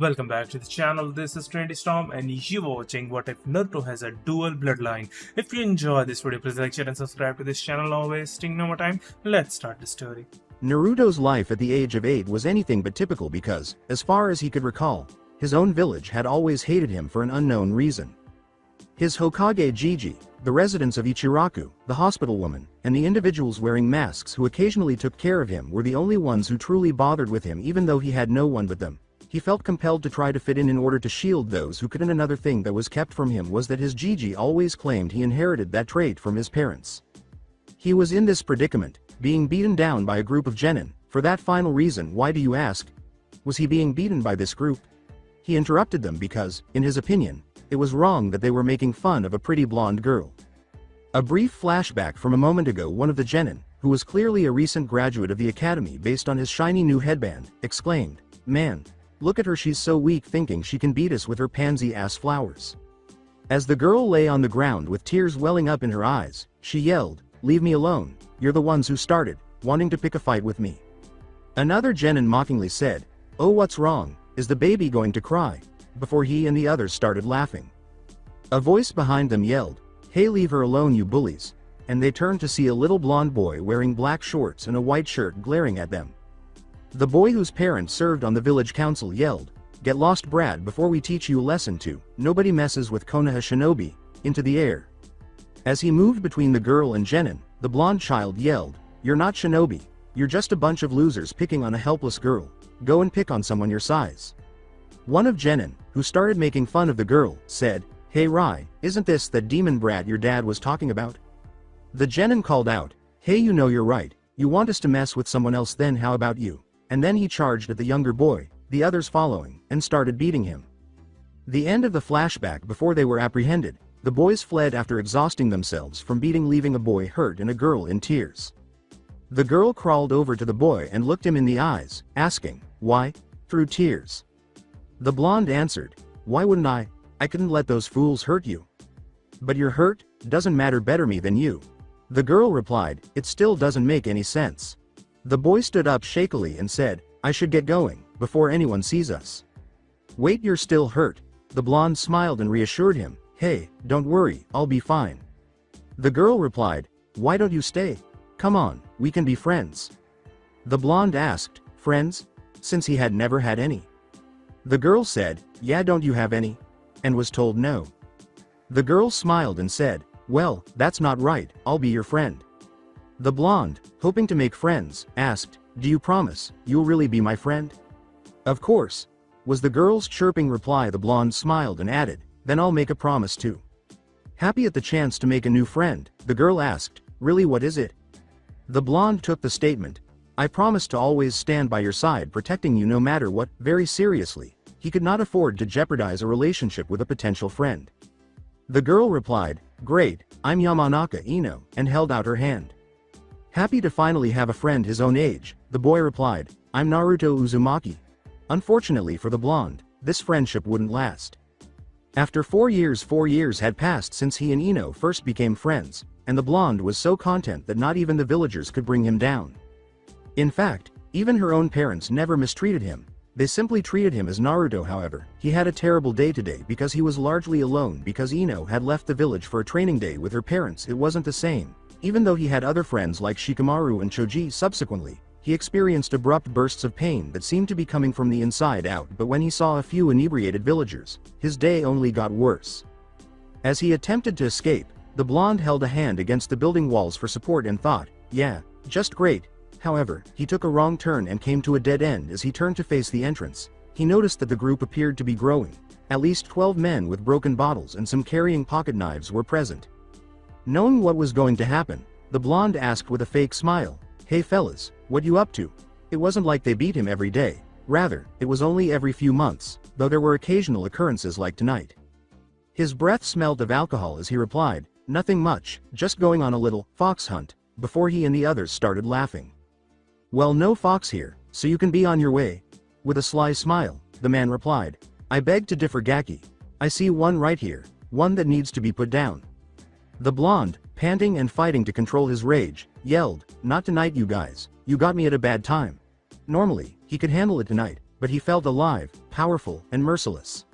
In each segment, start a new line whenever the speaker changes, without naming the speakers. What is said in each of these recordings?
Welcome back to the channel. This is Trendy Storm and you are watching What If Naruto Has a Dual Bloodline. If you enjoy this video, please like, share and subscribe to this channel. Now wasting no more time, let's start the story.
Naruto's life at the age of 8 was anything but typical because, as far as he could recall, his own village had always hated him for an unknown reason. His Hokage Gigi, the residents of Ichiraku, the hospital woman, and the individuals wearing masks who occasionally took care of him were the only ones who truly bothered with him even though he had no one but them. He felt compelled to try to fit in order to shield those who couldn't. Another thing that was kept from him was that his Gigi always claimed he inherited that trait from his parents. He was in this predicament, being beaten down by a group of genin. For that final reason, why do you ask? Was he being beaten by this group? He interrupted them because, in his opinion, it was wrong that they were making fun of a pretty blonde girl. A brief flashback from a moment ago. One of the genin, who was clearly a recent graduate of the academy based on his shiny new headband, exclaimed, "Man, look at her, she's so weak, thinking she can beat us with her pansy-ass flowers." As the girl lay on the ground with tears welling up in her eyes, she yelled, "Leave me alone, you're the ones who started, wanting to pick a fight with me." Another genin mockingly said, "Oh, what's wrong, is the baby going to cry?" before he and the others started laughing. A voice behind them yelled, "Hey, leave her alone, you bullies," and they turned to see a little blonde boy wearing black shorts and a white shirt glaring at them. The boy whose parents served on the village council yelled, "Get lost, Brad, before we teach you a lesson too. Nobody messes with Konoha Shinobi," into the air. As he moved between the girl and genin, the blonde child yelled, "You're not Shinobi, you're just a bunch of losers picking on a helpless girl. Go and pick on someone your size." One of genin, who started making fun of the girl, said, "Hey Rai, isn't this that demon brat your dad was talking about?" The genin called out, "Hey, you know you're right, you want us to mess with someone else, then how about you?" And then he charged at the younger boy, the others following, and started beating him. The end of the flashback. Before they were apprehended, the boys fled after exhausting themselves from beating, leaving a boy hurt and a girl in tears. The girl crawled over to the boy and looked him in the eyes, asking, "Why?" through tears. The blonde answered, "Why wouldn't I? I couldn't let those fools hurt you." "But you're hurt, doesn't matter, better me than you." The girl replied, "It still doesn't make any sense." The boy stood up shakily and said, "I should get going, before anyone sees us." "Wait, you're still hurt." The blonde smiled and reassured him, "Hey, don't worry, I'll be fine." The girl replied, "Why don't you stay? Come on, we can be friends." The blonde asked, "Friends?" since he had never had any. The girl said, "Yeah, don't you have any?" and was told no. The girl smiled and said, "Well, that's not right, I'll be your friend." The blonde, hoping to make friends, asked, "Do you promise, you'll really be my friend?" "Of course," was the girl's chirping reply. The blonde smiled and added, "Then I'll make a promise too." Happy at the chance to make a new friend, the girl asked, "Really, what is it?" The blonde took the statement, "I promise to always stand by your side, protecting you no matter what," very seriously. He could not afford to jeopardize a relationship with a potential friend. The girl replied, "Great, I'm Yamanaka Ino," and held out her hand. Happy to finally have a friend his own age, the boy replied, "I'm Naruto Uzumaki." Unfortunately for the blonde, this friendship wouldn't last. After 4 years had passed since he and Ino first became friends, and the blonde was so content that not even the villagers could bring him down. In fact, even her own parents never mistreated him, they simply treated him as Naruto. However, he had a terrible day today because he was largely alone because Ino had left the village for a training day with her parents. It wasn't the same. Even though he had other friends like Shikamaru and Choji. Subsequently, he experienced abrupt bursts of pain that seemed to be coming from the inside out, but when he saw a few inebriated villagers, his day only got worse. As he attempted to escape, the blonde held a hand against the building walls for support and thought, "Yeah, just great." However, he took a wrong turn and came to a dead end. As he turned to face the entrance, he noticed that the group appeared to be growing. At least 12 men with broken bottles and some carrying pocket knives were present. Knowing what was going to happen, the blonde asked with a fake smile, "Hey fellas, what you up to?" It wasn't like they beat him every day, rather, it was only every few months, though there were occasional occurrences like tonight. His breath smelled of alcohol as he replied, "Nothing much, just going on a little fox hunt," before he and the others started laughing. "Well, no fox here, so you can be on your way." With a sly smile, the man replied, "I beg to differ, Gaki. I see one right here, one that needs to be put down." The blonde, panting and fighting to control his rage, yelled, "Not tonight, you guys, you got me at a bad time." Normally, he could handle it tonight, but he felt alive, powerful, and merciless.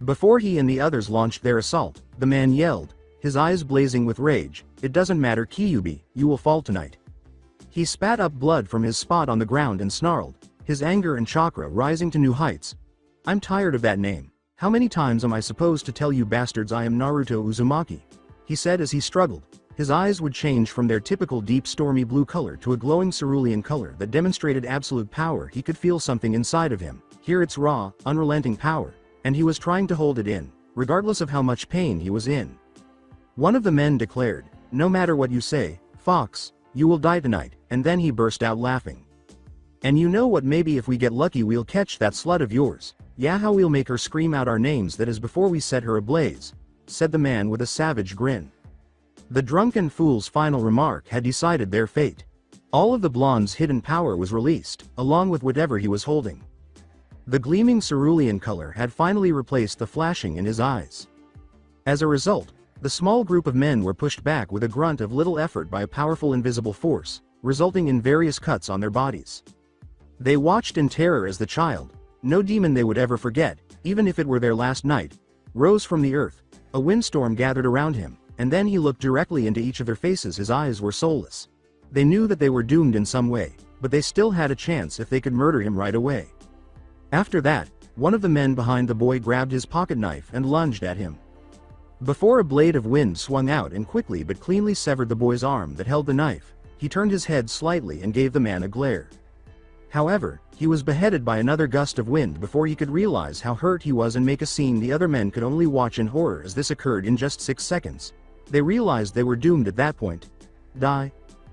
Before he and the others launched their assault, the man yelled, his eyes blazing with rage, "It doesn't matter, Kyuubi, you will fall tonight." He spat up blood from his spot on the ground and snarled, his anger and chakra rising to new heights. "I'm tired of that name. How many times am I supposed to tell you bastards I am Naruto Uzumaki?" he said as he struggled. His eyes would change from their typical deep stormy blue color to a glowing cerulean color that demonstrated absolute power. He could feel something inside of him, hear its raw, unrelenting power, and he was trying to hold it in, regardless of how much pain he was in. One of the men declared, "No matter what you say, Fox, you will die tonight," and then he burst out laughing. "And you know what, maybe if we get lucky we'll catch that slut of yours. Yeah, how we'll make her scream out our names, that is before we set her ablaze," said the man with a savage grin. The drunken fool's final remark had decided their fate. All of the blonde's hidden power was released, along with whatever he was holding. The gleaming cerulean color had finally replaced the flashing in his eyes. As a result, the small group of men were pushed back with a grunt of little effort by a powerful invisible force, resulting in various cuts on their bodies. They watched in terror as the child, no demon they would ever forget, even if it were their last night, rose from the earth. A windstorm gathered around him, and then he looked directly into each of their faces. His eyes were soulless. They knew that they were doomed in some way, but they still had a chance if they could murder him right away. After that, one of the men behind the boy grabbed his pocket knife and lunged at him. Before a blade of wind swung out and quickly but cleanly severed the boy's arm that held the knife, he turned his head slightly and gave the man a glare. However, he was beheaded by another gust of wind before he could realize how hurt he was and make a scene. The other men could only watch in horror as this occurred in just 6 seconds. They realized they were doomed at that point. "Die,"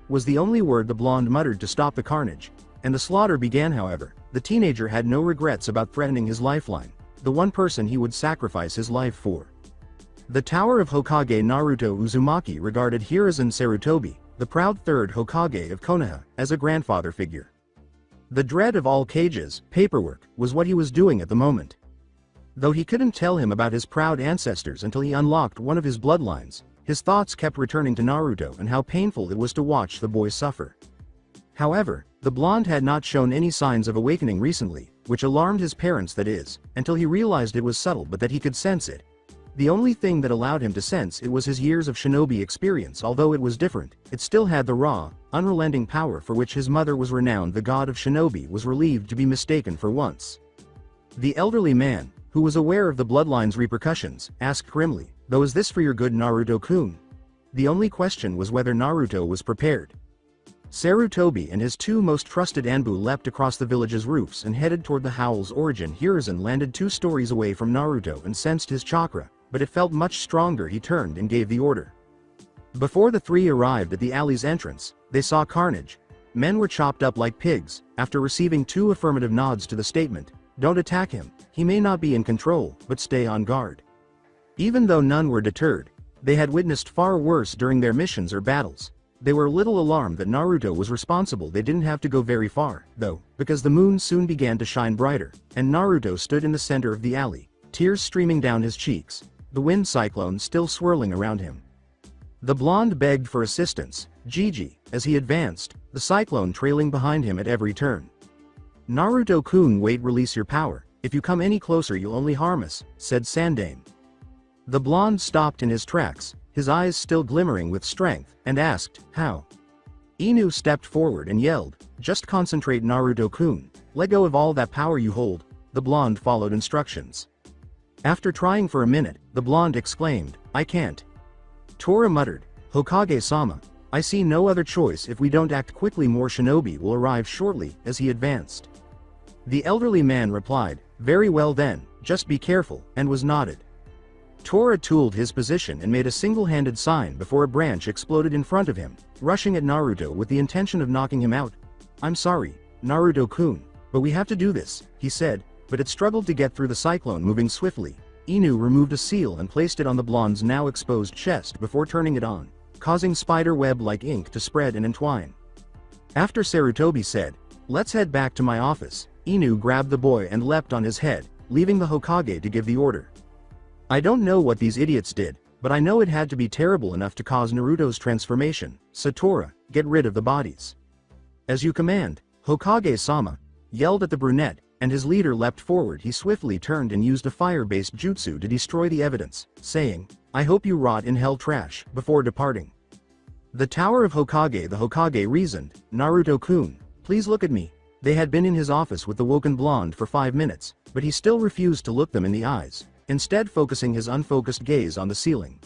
was the only word the blonde muttered to stop the carnage, and the slaughter began. However, the teenager had no regrets about threatening his lifeline, the one person he would sacrifice his life for. The Tower of Hokage Naruto Uzumaki regarded Hiruzen Sarutobi, the proud third Hokage of Konoha, as a grandfather figure. The dread of all cages, paperwork, was what he was doing at the moment. Though he couldn't tell him about his proud ancestors until he unlocked one of his bloodlines, his thoughts kept returning to Naruto and how painful it was to watch the boy suffer. However, the blonde had not shown any signs of awakening recently, which alarmed his parents, that is, until he realized it was subtle but that he could sense it. The only thing that allowed him to sense it was his years of shinobi experience. Although it was different, it still had the raw, unrelenting power for which his mother was renowned. The god of shinobi was relieved to be mistaken for once. The elderly man, who was aware of the bloodline's repercussions, asked grimly, "Though is this for your good, Naruto-kun?" The only question was whether Naruto was prepared. Sarutobi and his 2 most trusted Anbu leapt across the village's roofs and headed toward the howl's origin. Hiruzen landed 2 stories away from Naruto and sensed his chakra, but it felt much stronger. He turned and gave the order. Before the 3 arrived at the alley's entrance, they saw carnage. Men were chopped up like pigs. After receiving 2 affirmative nods to the statement, "Don't attack him, he may not be in control, but stay on guard." Even though none were deterred, they had witnessed far worse during their missions or battles. They were a little alarmed that Naruto was responsible. They didn't have to go very far, though, because the moon soon began to shine brighter, and Naruto stood in the center of the alley, tears streaming down his cheeks, the wind cyclone still swirling around him. The blonde begged for assistance, Gigi, as he advanced, the cyclone trailing behind him at every turn. "Naruto-kun, wait, release your power. If you come any closer you'll only harm us," said Sandame. The blonde stopped in his tracks, his eyes still glimmering with strength, and asked, "How?" Inu stepped forward and yelled, "Just concentrate, Naruto-kun. Let go of all that power you hold." The blonde followed instructions. After trying for a minute, the blonde exclaimed, "I can't." Tora muttered, "Hokage-sama, I see no other choice. If we don't act quickly, more shinobi will arrive shortly," as he advanced. The elderly man replied, "Very well then, just be careful," and was nodded. Tora tooled his position and made a single-handed sign before a branch exploded in front of him, rushing at Naruto with the intention of knocking him out. "I'm sorry, Naruto-kun, but we have to do this," he said, but it struggled to get through the cyclone moving swiftly. Inu removed a seal and placed it on the blonde's now exposed chest before turning it on, causing spider web-like ink to spread and entwine. After Sarutobi said, "Let's head back to my office," Inu grabbed the boy and leapt on his head, leaving the Hokage to give the order. "I don't know what these idiots did, but I know it had to be terrible enough to cause Naruto's transformation. Satora, get rid of the bodies." "As you command, Hokage-sama," yelled at the brunette, and his leader leapt forward. He swiftly turned and used a fire-based jutsu to destroy the evidence, saying, "I hope you rot in hell trash," before departing. The Tower of Hokage. The Hokage reasoned, "Naruto-kun, please look at me." They had been in his office with the woken blonde for 5 minutes, but he still refused to look them in the eyes, instead focusing his unfocused gaze on the ceiling.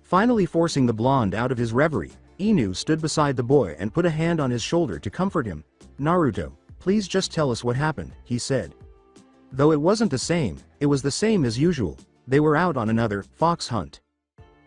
Finally forcing the blonde out of his reverie, Inu stood beside the boy and put a hand on his shoulder to comfort him. "Naruto, please just tell us what happened," he said. Though it wasn't the same, it was the same as usual. They were out on another fox hunt.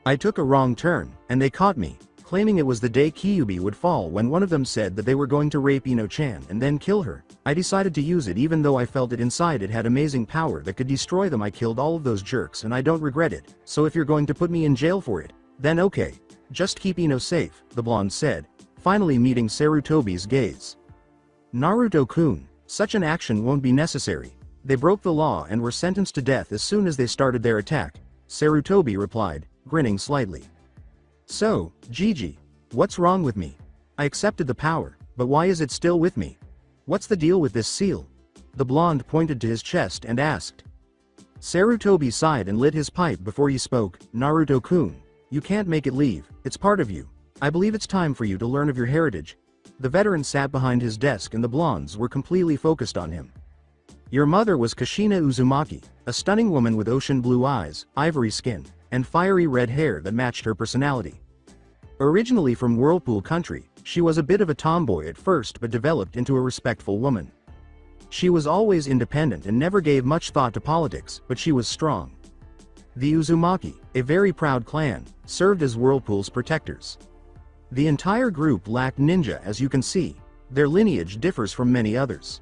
I took a wrong turn, and they caught me, claiming it was the day Kyuubi would fall when one of them said that they were going to rape Ino-chan and then kill her. I decided to use it even though I felt it inside it had amazing power that could destroy them. I killed all of those jerks and I don't regret it, so if you're going to put me in jail for it, then okay. Just keep Ino safe, the blonde said, finally meeting Sarutobi's gaze. Naruto-kun, such an action won't be necessary. They broke the law and were sentenced to death as soon as they started their attack, Sarutobi replied, grinning slightly. So, Gigi, what's wrong with me? I accepted the power, but why is it still with me? What's the deal with this seal? The blonde pointed to his chest and asked. Sarutobi sighed and lit his pipe before he spoke. Naruto-kun, you can't make it leave, it's part of you. I believe it's time for you to learn of your heritage. The veteran sat behind his desk and the blondes were completely focused on him. Your mother was Kushina Uzumaki, a stunning woman with ocean blue eyes, ivory skin, and fiery red hair that matched her personality. Originally from Whirlpool Country, she was a bit of a tomboy at first but developed into a respectful woman. She was always independent and never gave much thought to politics, but she was strong. The Uzumaki, a very proud clan, served as Whirlpool's protectors. The entire group lacked ninja, as you can see. Their lineage differs from many others.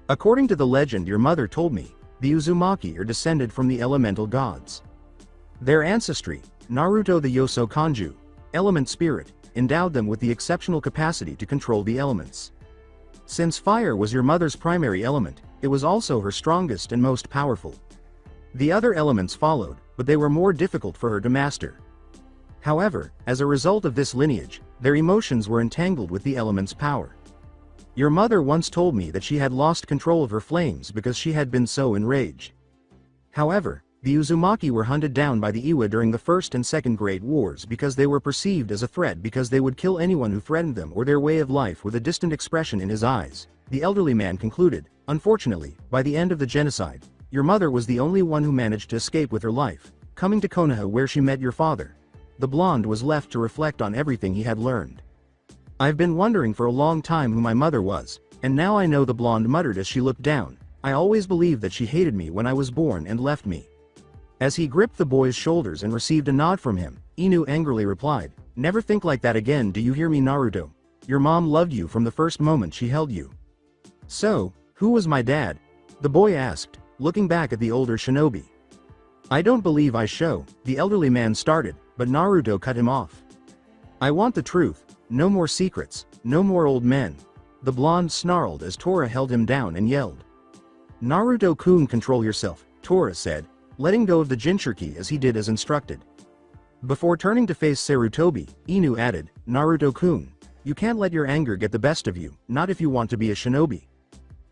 According to the legend your mother told me, the Uzumaki are descended from the elemental gods. Their ancestry, Naruto the Yoso Kanju, element spirit, endowed them with the exceptional capacity to control the elements. Since fire was your mother's primary element, it was also her strongest and most powerful. The other elements followed, but they were more difficult for her to master. However, as a result of this lineage, their emotions were entangled with the element's power. Your mother once told me that she had lost control of her flames because she had been so enraged. However, the Uzumaki were hunted down by the Iwa during the First and Second Great Wars because they were perceived as a threat because they would kill anyone who threatened them or their way of life. With a distant expression in his eyes, the elderly man concluded, unfortunately, by the end of the genocide, your mother was the only one who managed to escape with her life, coming to Konoha where she met your father. The blonde was left to reflect on everything he had learned. I've been wondering for a long time who my mother was, and now I know, the blonde muttered as she looked down. I always believed that she hated me when I was born and left me. As he gripped the boy's shoulders and received a nod from him, Inu angrily replied, never think like that again, do you hear me, Naruto? Your mom loved you from the first moment she held you. So, who was my dad? The boy asked, looking back at the older shinobi. I don't believe I show, the elderly man started, but Naruto cut him off. I want the truth, no more secrets, no more old men. The blonde snarled as Tora held him down and yelled. Naruto-kun, control yourself, Tora said, letting go of the Jinchuriki as he did as instructed. Before turning to face Sarutobi, Inu added, Naruto-kun, you can't let your anger get the best of you, not if you want to be a shinobi.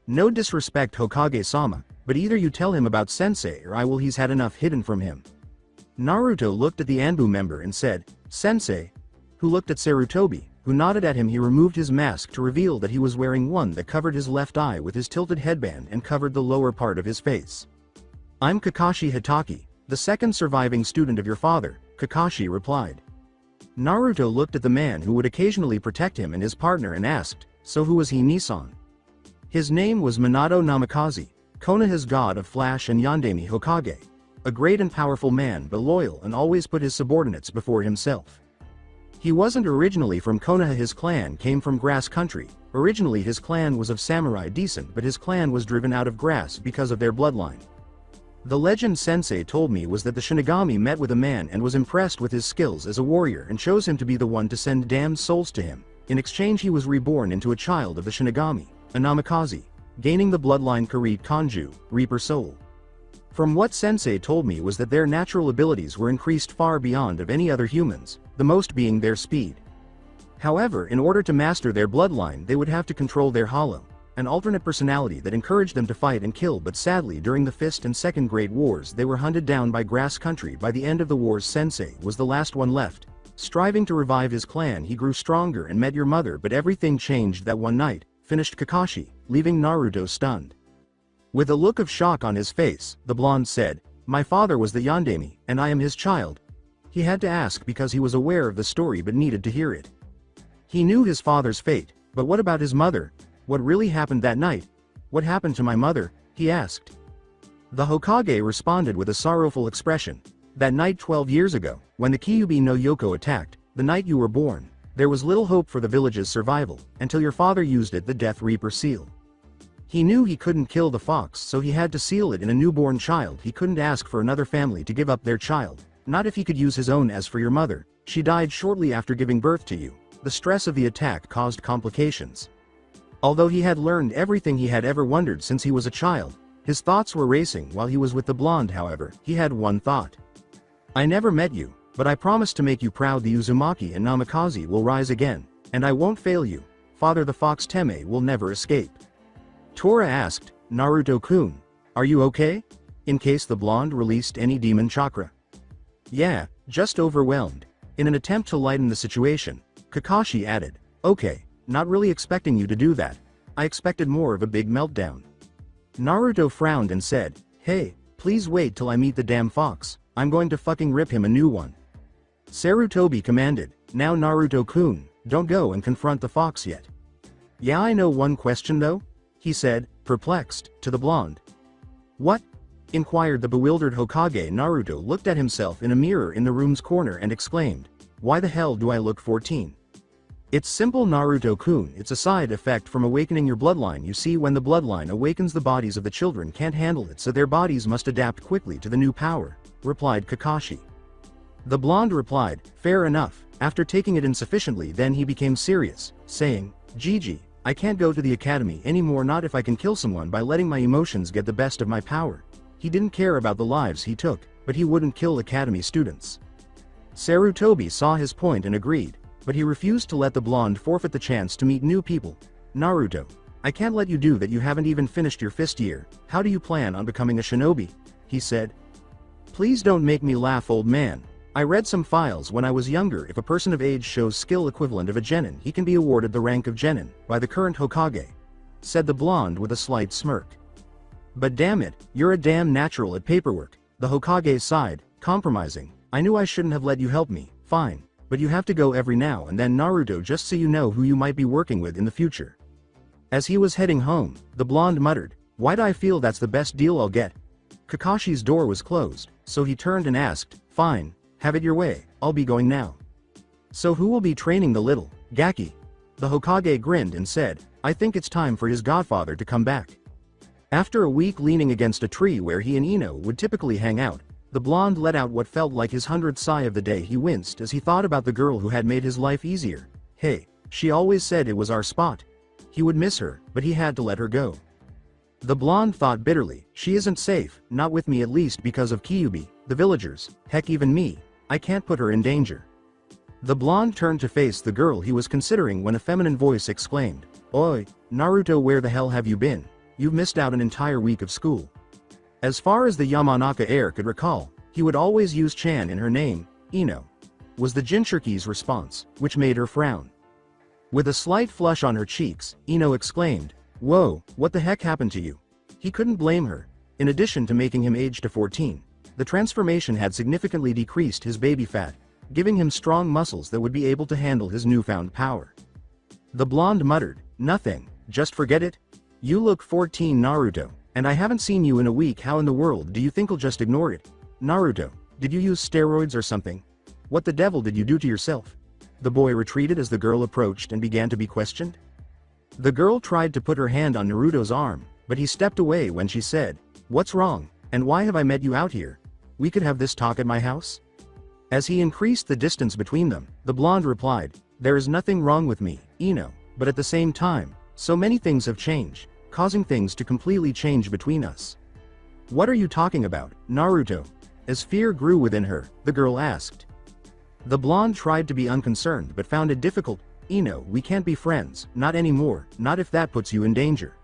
No disrespect, Hokage-sama, but either you tell him about Sensei or I will. He's had enough hidden from him. Naruto looked at the Anbu member and said, Sensei, who looked at Sarutobi, who nodded at him. He removed his mask to reveal that he was wearing one that covered his left eye with his tilted headband and covered the lower part of his face. I'm Kakashi Hitaki, the second surviving student of your father, Kakashi replied. Naruto looked at the man who would occasionally protect him and his partner and asked, so who was he? Nissan. His name was Minato Namikaze, Konoha's god of flash and Yandere Hokage. A great and powerful man, but loyal and always put his subordinates before himself. He wasn't originally from Konoha, his clan came from Grass Country. Originally his clan was of samurai descent, but his clan was driven out of grass because of their bloodline. The legend Sensei told me was that the Shinigami met with a man and was impressed with his skills as a warrior and chose him to be the one to send damned souls to him. In exchange he was reborn into a child of the Shinigami, a Namikaze, gaining the bloodline Karit Kanju, Reaper Soul. From what Sensei told me was that their natural abilities were increased far beyond of any other humans, the most being their speed. However, in order to master their bloodline they would have to control their hollow, an alternate personality that encouraged them to fight and kill, but sadly during the First and Second Great Wars they were hunted down by Grass Country. By the end of the wars, Sensei was the last one left. Striving to revive his clan, he grew stronger and met your mother, but everything changed that one night, finished Kakashi, leaving Naruto stunned. With a look of shock on his face, the blonde said, "My father was the Yandere, and I am his child." He had to ask because he was aware of the story but needed to hear it. He knew his father's fate, but what about his mother? What really happened that night? What happened to my mother? He asked. The Hokage responded with a sorrowful expression. That night 12 years ago, when the Kyuubi no Yoko attacked, the night you were born, there was little hope for the village's survival, until your father used it, the Death Reaper seal. He knew he couldn't kill the fox, so he had to seal it in a newborn child. He couldn't ask for another family to give up their child, not if he could use his own. As for your mother, she died shortly after giving birth to you. The stress of the attack caused complications. Although he had learned everything he had ever wondered since he was a child, his thoughts were racing while he was with the blonde. However, he had one thought. I never met you, but I promise to make you proud. The Uzumaki and Namikaze will rise again, and I won't fail you. Father the Fox Teme will never escape. Tora asked, Naruto-kun, are you okay? In case the blonde released any demon chakra. Yeah, just overwhelmed. In an attempt to lighten the situation, Kakashi added, okay, not really expecting you to do that. I expected more of a big meltdown. Naruto frowned and said, hey, please wait till I meet the damn fox. I'm going to fucking rip him a new one. Sarutobi commanded, now Naruto-kun, don't go and confront the fox yet. Yeah, I know one question though, he said, perplexed, to the blonde. What? Inquired the bewildered Hokage. Naruto looked at himself in a mirror in the room's corner and exclaimed, why the hell do I look 14? It's simple, Naruto-kun, it's a side effect from awakening your bloodline. You see, when the bloodline awakens, the bodies of the children can't handle it, so their bodies must adapt quickly to the new power, replied Kakashi. The blonde replied, fair enough. After taking it in sufficiently, then he became serious, saying, Gigi, I can't go to the academy anymore, not if I can kill someone by letting my emotions get the best of my power. He didn't care about the lives he took, but he wouldn't kill academy students. Sarutobi saw his point and agreed, but he refused to let the blonde forfeit the chance to meet new people. Naruto, I can't let you do that. You haven't even finished your fifth year. How do you plan on becoming a shinobi? He said. Please don't make me laugh, old man. I read some files when I was younger. If a person of age shows skill equivalent of a genin, he can be awarded the rank of genin by the current Hokage, said the blonde with a slight smirk. But damn it, you're a damn natural at paperwork, the Hokage sighed, compromising. I knew I shouldn't have let you help me, fine, but you have to go every now and then, Naruto, just so you know who you might be working with in the future. As he was heading home, the blonde muttered, why'd I feel that's the best deal I'll get? Kakashi's door was closed, so he turned and asked, fine, have it your way, I'll be going now. So who will be training the little Gaki? The Hokage grinned and said, I think it's time for his godfather to come back. After a week leaning against a tree where he and Ino would typically hang out, the blonde let out what felt like his 100th sigh of the day. He winced as he thought about the girl who had made his life easier. Hey, she always said it was our spot. He would miss her, but he had to let her go. The blonde thought bitterly, she isn't safe, not with me, at least because of Kyuubi, the villagers, heck even me, I can't put her in danger. The blonde turned to face the girl he was considering when a feminine voice exclaimed, Oi, Naruto, where the hell have you been? You've missed out an entire week of school. As far as the Yamanaka heir could recall, he would always use Chan in her name. Ino, was the Jinchuriki's response, which made her frown. With a slight flush on her cheeks, Ino exclaimed, whoa, what the heck happened to you? He couldn't blame her. In addition to making him age to 14, the transformation had significantly decreased his baby fat, giving him strong muscles that would be able to handle his newfound power. The blonde muttered, nothing, just forget it. You look 14, Naruto, and I haven't seen you in a week. How in the world do you think I'll just ignore it? Naruto, did you use steroids or something? What the devil did you do to yourself? The boy retreated as the girl approached and began to be questioned. The girl tried to put her hand on Naruto's arm, but he stepped away when she said, what's wrong, and why have I met you out here? We could have this talk at my house? As he increased the distance between them, the blonde replied, there is nothing wrong with me, Ino, but at the same time, so many things have changed, causing things to completely change between us. What are you talking about, Naruto? As fear grew within her, the girl asked. The blonde tried to be unconcerned but found it difficult. Ino, we can't be friends, not anymore, not if that puts you in danger.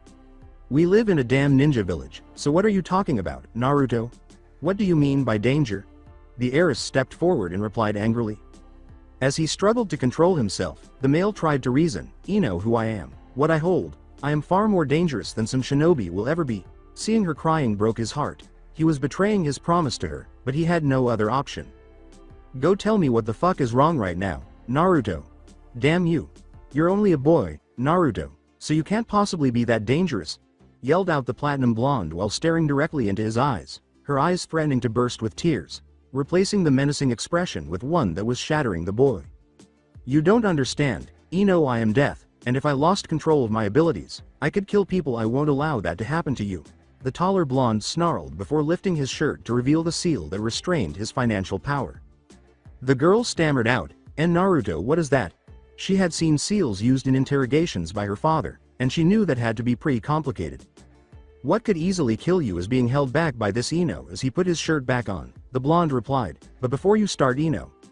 We live in a damn ninja village, so what are you talking about, Naruto? What do you mean by danger? The heiress stepped forward and replied angrily. As he struggled to control himself, the male tried to reason, "You know who I am, what I hold. I am far more dangerous than some shinobi will ever be." Seeing her crying broke his heart. He was betraying his promise to her, but he had no other option. Go tell me what the fuck is wrong right now, Naruto. Damn you. You're only a boy, Naruto, so you can't possibly be that dangerous, yelled out the platinum blonde while staring directly into his eyes, her eyes threatening to burst with tears, replacing the menacing expression with one that was shattering the boy. You don't understand, I am death, and if I lost control of my abilities, I could kill people. I won't allow that to happen to you. The taller blonde snarled before lifting his shirt to reveal the seal that restrained his financial power. The girl stammered out, "And Naruto, what is that?" She had seen seals used in interrogations by her father, and she knew that had to be pretty complicated. What could easily kill you is being held back by this as he put his shirt back on, the blonde replied. But before you start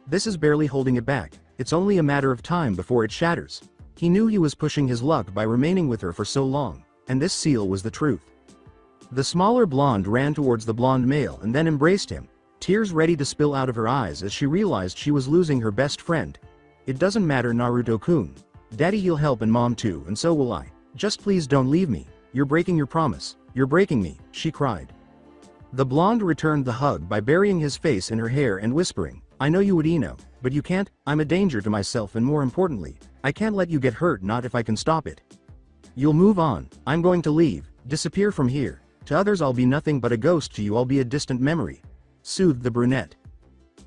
this is barely holding it back, it's only a matter of time before it shatters. He knew he was pushing his luck by remaining with her for so long, and this seal was the truth. The smaller blonde ran towards the blonde male and then embraced him, tears ready to spill out of her eyes as she realized she was losing her best friend. It doesn't matter, Naruto-kun. Daddy, he'll help, and Mom too, and so will I. Just please don't leave me. You're breaking your promise. You're breaking me, she cried. The blonde returned the hug by burying his face in her hair and whispering, I know you would, but you can't. I'm a danger to myself, and more importantly, I can't let you get hurt, not if I can stop it. You'll move on. I'm going to leave, disappear from here. To others I'll be nothing but a ghost, to you I'll be a distant memory, soothed the brunette.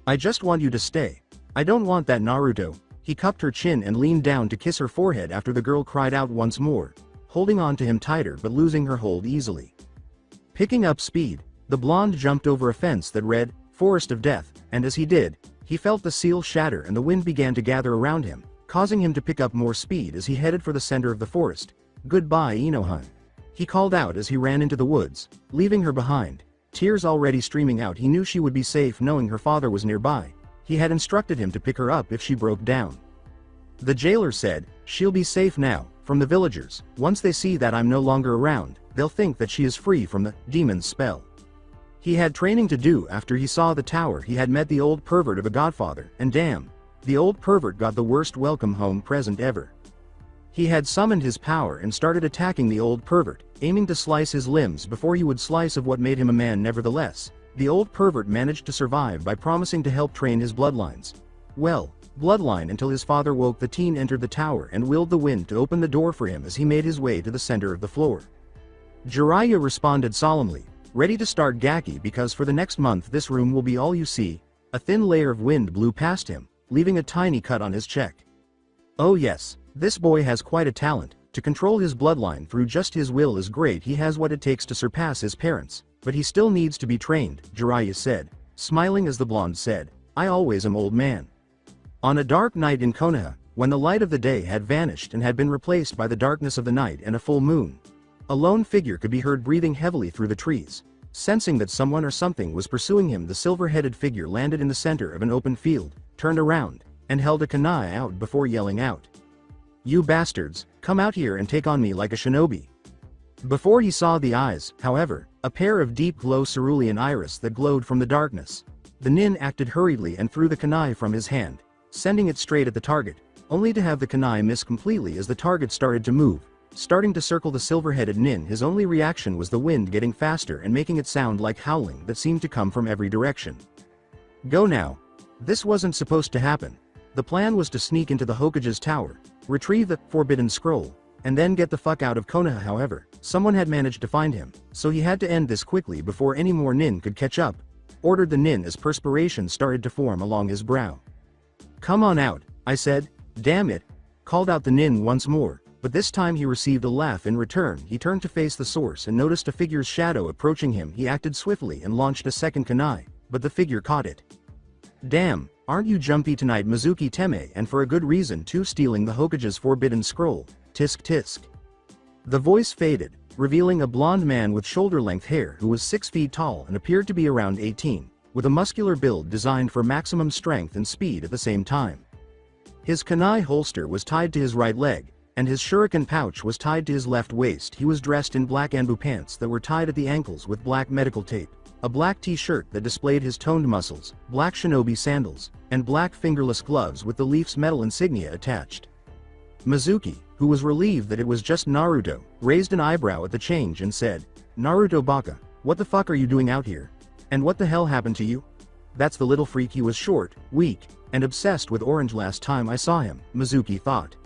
I just want you to stay. I don't want that, Naruto. He cupped her chin and leaned down to kiss her forehead after the girl cried out once more, holding on to him tighter but losing her hold easily. Picking up speed, the blonde jumped over a fence that read, Forest of Death, and as he did, he felt the seal shatter and the wind began to gather around him, causing him to pick up more speed as he headed for the center of the forest. Goodbye, Inohan. He called out as he ran into the woods, leaving her behind. Tears already streaming out, he knew she would be safe knowing her father was nearby. He had instructed him to pick her up if she broke down. The jailer said, she'll be safe now, from the villagers. Once they see that I'm no longer around, they'll think that she is free from the demon's spell. He had training to do. After he saw the tower, he had met the old pervert of a godfather, and damn, the old pervert got the worst welcome home present ever. He had summoned his power and started attacking the old pervert, aiming to slice his limbs before he would slice of what made him a man. Nevertheless, the old pervert managed to survive by promising to help train his bloodlines. Well, bloodline until his father woke. The teen entered the tower and willed the wind to open the door for him as he made his way to the center of the floor. Jiraiya responded solemnly, ready to start Gaki, because for the next month this room will be all you see. A thin layer of wind blew past him, leaving a tiny cut on his cheek. Oh yes, this boy has quite a talent. To control his bloodline through just his will is great. He has what it takes to surpass his parents, but he still needs to be trained, Jiraiya said, smiling as the blonde said, I always am, old man. On a dark night in Konoha, when the light of the day had vanished and had been replaced by the darkness of the night and a full moon, a lone figure could be heard breathing heavily through the trees. Sensing that someone or something was pursuing him, the silver-headed figure landed in the center of an open field, turned around, and held a kunai out before yelling out, You bastards, come out here and take on me like a shinobi. Before he saw the eyes, however, a pair of deep glow cerulean iris that glowed from the darkness. The nin acted hurriedly and threw the kunai from his hand, sending it straight at the target, only to have the kunai miss completely as the target started to move, starting to circle the silver-headed nin. His only reaction was the wind getting faster and making it sound like howling that seemed to come from every direction. Go now. This wasn't supposed to happen. The plan was to sneak into the Hokage's tower, retrieve the forbidden scroll, and then get the fuck out of Konoha. However, someone had managed to find him, so he had to end this quickly before any more nin could catch up, ordered the nin as perspiration started to form along his brow. Come on out, I said. Damn it, called out the nin once more, but this time he received a laugh in return. He turned to face the source and noticed a figure's shadow approaching him. He acted swiftly and launched a second kunai, but the figure caught it. Damn, aren't you jumpy tonight, Mizuki Teme, and for a good reason too, stealing the Hokage's forbidden scroll, tisk tisk. The voice faded, revealing a blonde man with shoulder-length hair who was 6 feet tall and appeared to be around 18, with a muscular build designed for maximum strength and speed at the same time. His kunai holster was tied to his right leg, and his shuriken pouch was tied to his left waist. He was dressed in black anbu pants that were tied at the ankles with black medical tape, a black t-shirt that displayed his toned muscles, black shinobi sandals, and black fingerless gloves with the Leaf's metal insignia attached. Mizuki, who was relieved that it was just Naruto, raised an eyebrow at the change and said, "Naruto Baka, what the fuck are you doing out here? And what the hell happened to you?" "That's the little freak. He was short, weak, and obsessed with orange last time I saw him," Mizuki thought.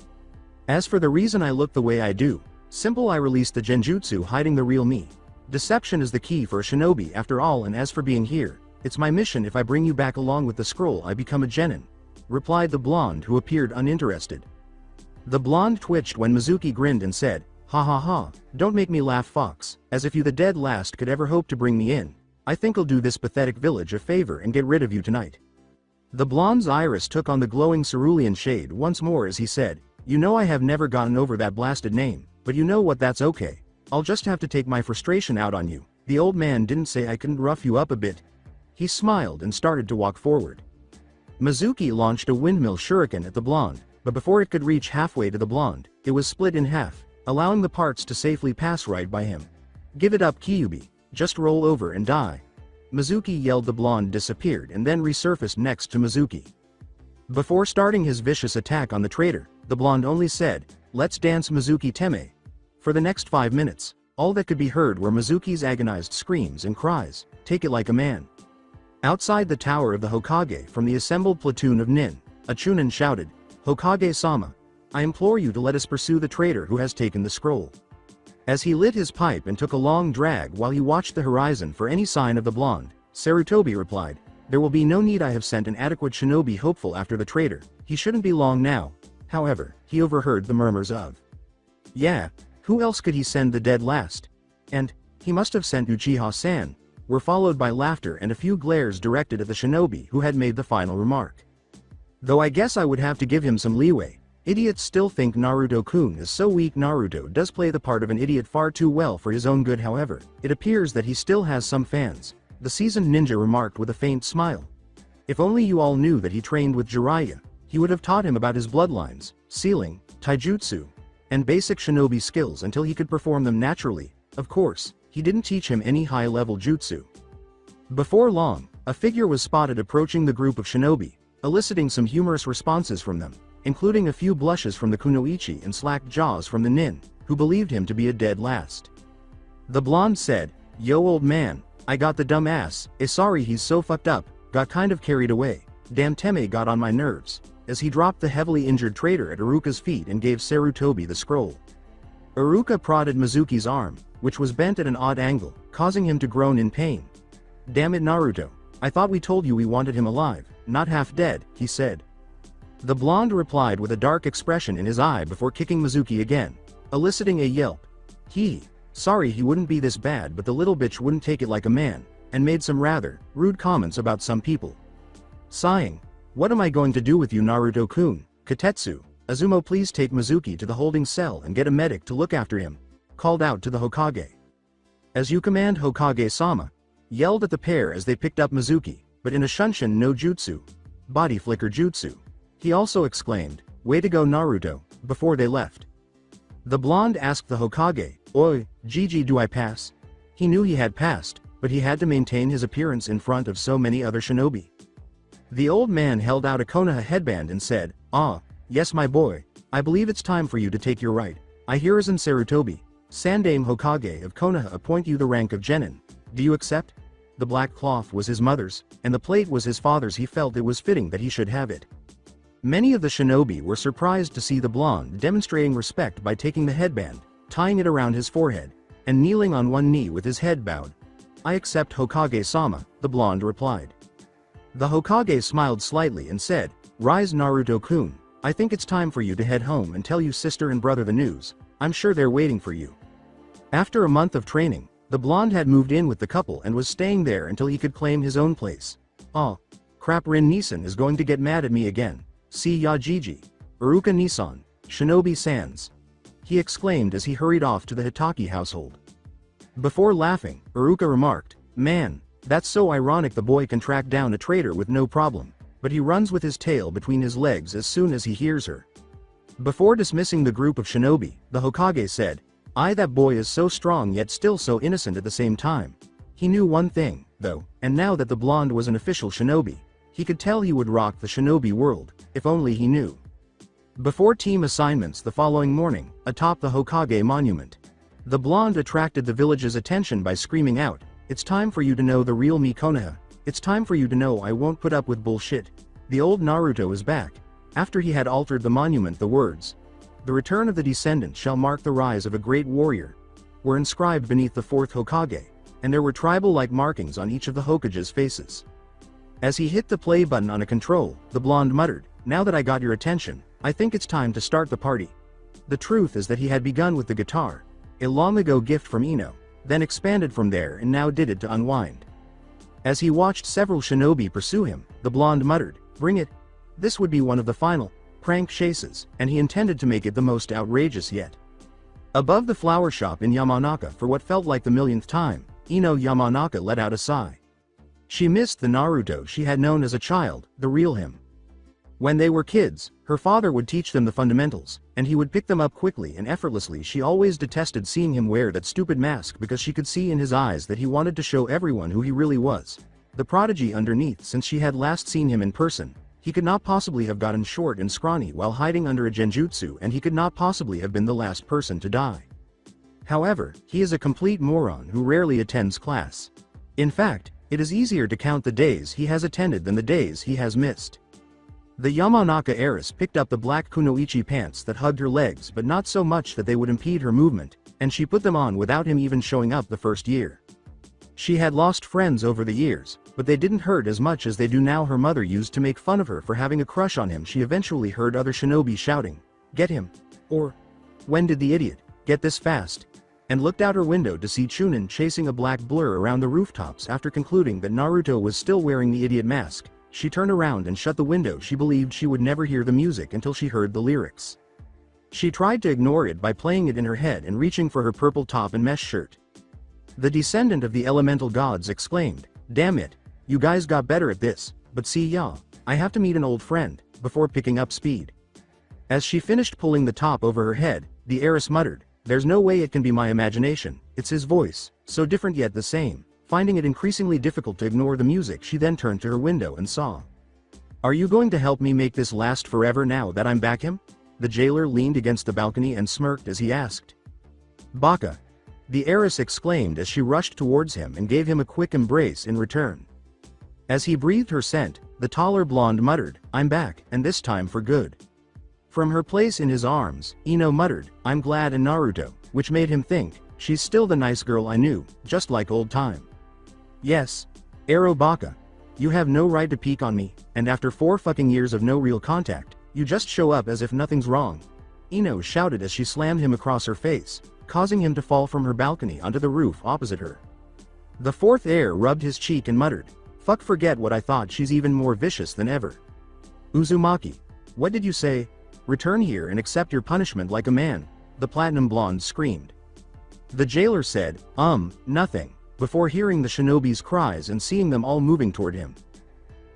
"As for the reason I look the way I do, simple. I released the genjutsu hiding the real me. Deception is the key for a shinobi after all, and as for being here, it's my mission. If I bring you back along with the scroll, I become a genin," replied the blonde, who appeared uninterested. The blonde twitched when Mizuki grinned and said, "Ha ha ha, don't make me laugh, fox, as if you the dead last could ever hope to bring me in. I think I'll do this pathetic village a favor and get rid of you tonight." The blonde's iris took on the glowing cerulean shade once more as he said, "You know I have never gotten over that blasted name, but you know what, that's okay. I'll just have to take my frustration out on you. The old man didn't say I couldn't rough you up a bit." He smiled and started to walk forward. Mizuki launched a windmill shuriken at the blonde, but before it could reach halfway to the blonde, it was split in half, allowing the parts to safely pass right by him. "Give it up, Kyubi. Just roll over and die." Mizuki yelled. The blonde disappeared and then resurfaced next to Mizuki. Before starting his vicious attack on the traitor, the blonde only said, "Let's dance, Mizuki Teme." For the next 5 minutes, all that could be heard were Mizuki's agonized screams and cries, "Take it like a man." Outside the tower of the Hokage, from the assembled platoon of nin, a chunin shouted, "Hokage-sama, I implore you to let us pursue the traitor who has taken the scroll." As he lit his pipe and took a long drag while he watched the horizon for any sign of the blonde, Sarutobi replied, "There will be no need. I have sent an adequate shinobi hopeful after the traitor. He shouldn't be long now." However, he overheard the murmurs of, "Yeah, who else could he send the dead last? And, he must have sent Uchiha-san," were followed by laughter and a few glares directed at the shinobi who had made the final remark. "Though I guess I would have to give him some leeway. Idiots still think Naruto-kun is so weak. Naruto does play the part of an idiot far too well for his own good. However, it appears that he still has some fans," the seasoned ninja remarked with a faint smile. "If only you all knew that he trained with Jiraiya, he would have taught him about his bloodlines, sealing, taijutsu, and basic shinobi skills until he could perform them naturally. Of course, he didn't teach him any high-level jutsu." Before long, a figure was spotted approaching the group of shinobi, eliciting some humorous responses from them, including a few blushes from the kunoichi and slacked jaws from the nin, who believed him to be a dead last. The blonde said, "Yo old man, I got the dumb ass, sorry he's so fucked up, got kind of carried away, damn Teme got on my nerves," as he dropped the heavily injured traitor at Iruka's feet and gave Sarutobi the scroll. Iruka prodded Mizuki's arm, which was bent at an odd angle, causing him to groan in pain. "Damn it, Naruto, I thought we told you we wanted him alive, not half dead," he said. The blonde replied with a dark expression in his eye before kicking Mizuki again, eliciting a yelp. Sorry he wouldn't be this bad, but the little bitch wouldn't take it like a man, and made some rather rude comments about some people. Sighing, "What am I going to do with you, Naruto-kun? Katetsu, Azumo, please take Mizuki to the holding cell and get a medic to look after him," called out to the Hokage. "As you command, Hokage-sama," yelled at the pair as they picked up Mizuki, but in a Shunshin no jutsu, body flicker jutsu. He also exclaimed, "Way to go, Naruto," before they left. The blonde asked the Hokage, "Oi, Gigi, do I pass?" He knew he had passed, but he had to maintain his appearance in front of so many other shinobi. The old man held out a Konoha headband and said, "Ah, yes my boy, I believe it's time for you to take your right. I Hiruzen Sarutobi, Sandame Hokage of Konoha, appoint you the rank of genin. Do you accept?" The black cloth was his mother's, and the plate was his father's. He felt it was fitting that he should have it. Many of the shinobi were surprised to see the blonde demonstrating respect by taking the headband, tying it around his forehead, and kneeling on one knee with his head bowed. "I accept, Hokage-sama," the blonde replied. The Hokage smiled slightly and said, "Rise, Naruto-kun, I think it's time for you to head home and tell your sister and brother the news. I'm sure they're waiting for you." After a month of training, the blonde had moved in with the couple and was staying there until he could claim his own place. "Oh, crap, Rin Nisan is going to get mad at me again. See ya, Gigi. Iruka Nisan, Shinobi Sans," he exclaimed as he hurried off to the Hitaki household. Before laughing, Iruka remarked, "Man, that's so ironic. The boy can track down a traitor with no problem, but he runs with his tail between his legs as soon as he hears her." Before dismissing the group of shinobi, the Hokage said, That boy is so strong yet still so innocent at the same time. He knew one thing, though, and now that the blonde was an official shinobi, he could tell he would rock the shinobi world, if only he knew. Before team assignments the following morning, atop the Hokage monument, the blonde attracted the village's attention by screaming out, It's time for you to know the real me Konoha. It's time for you to know I won't put up with bullshit. The old Naruto is back. After he had altered the monument, the words, The return of the descendant shall mark the rise of a great warrior, were inscribed beneath the fourth Hokage, and there were tribal-like markings on each of the Hokage's faces. As he hit the play button on a control, the blonde muttered, Now that I got your attention, I think it's time to start the party. The truth is that he had begun with the guitar, a long-ago gift from Ino, then expanded from there and now did it to unwind. As he watched several shinobi pursue him, the blonde muttered, Bring it. This would be one of the final prank chases, and he intended to make it the most outrageous yet. Above the flower shop in Yamanaka, for what felt like the millionth time, Ino Yamanaka let out a sigh. She missed the Naruto she had known as a child, the real him. When they were kids, her father would teach them the fundamentals, and he would pick them up quickly and effortlessly. She always detested seeing him wear that stupid mask because she could see in his eyes that he wanted to show everyone who he really was. The prodigy underneath. Since she had last seen him in person, he could not possibly have gotten short and scrawny while hiding under a genjutsu, and he could not possibly have been the last person to die. However, he is a complete moron who rarely attends class. In fact, it is easier to count the days he has attended than the days he has missed. The Yamanaka heiress picked up the black kunoichi pants that hugged her legs, but not so much that they would impede her movement, and she put them on without him even showing up the first year. She had lost friends over the years, but they didn't hurt as much as they do now. Her mother used to make fun of her for having a crush on him. She eventually heard other shinobi shouting, Get him! Or, When did the idiot get this fast? And looked out her window to see Chunin chasing a black blur around the rooftops. After concluding that Naruto was still wearing the idiot mask, she turned around and shut the window. She believed she would never hear the music until she heard the lyrics. She tried to ignore it by playing it in her head and reaching for her purple top and mesh shirt. The descendant of the elemental gods exclaimed, Damn it, you guys got better at this, but see ya, I have to meet an old friend, before picking up speed. As she finished pulling the top over her head, the heiress muttered, There's no way it can be my imagination. It's his voice, so different yet the same. Finding it increasingly difficult to ignore the music, she then turned to her window and saw. Are you going to help me make this last forever now that I'm back? Him? The jailer leaned against the balcony and smirked as he asked. Baka! The heiress exclaimed as she rushed towards him and gave him a quick embrace in return. As he breathed her scent, the taller blonde muttered, I'm back, and this time for good. From her place in his arms, Ino muttered, I'm glad, and Naruto, which made him think, she's still the nice girl I knew, just like old time. Yes. Ero Baka. You have no right to peek on me, and after 4 fucking years of no real contact, you just show up as if nothing's wrong. Ino shouted as she slammed him across her face, causing him to fall from her balcony onto the roof opposite her. The fourth heir rubbed his cheek and muttered, Fuck, forget what I thought, she's even more vicious than ever. Uzumaki. What did you say? Return here and accept your punishment like a man, the platinum blonde screamed. The jailer said, nothing, before hearing the shinobi's cries and seeing them all moving toward him.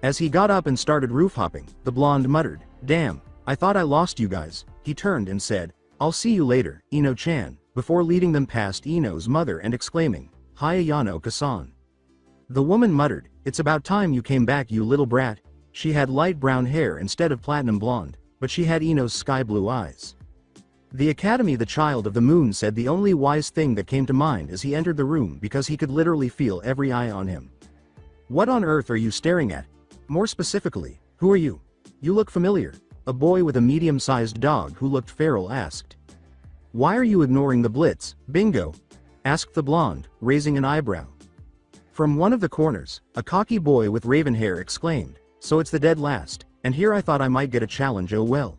As he got up and started roof hopping, the blonde muttered, Damn, I thought I lost you guys. He turned and said, I'll see you later, Ino-chan, before leading them past Ino's mother and exclaiming, Hi Ayano-san. The woman muttered, It's about time you came back, you little brat. She had light brown hair instead of platinum blonde, but she had Ino's sky blue eyes. The Academy, the child of the moon, said the only wise thing that came to mind as he entered the room, because he could literally feel every eye on him. What on earth are you staring at? More specifically, who are you? You look familiar. A boy with a medium-sized dog who looked feral asked. Why are you ignoring the blitz, bingo? Asked the blonde, raising an eyebrow. From one of the corners, a cocky boy with raven hair exclaimed, So it's the dead last, and here I thought I might get a challenge. Oh well.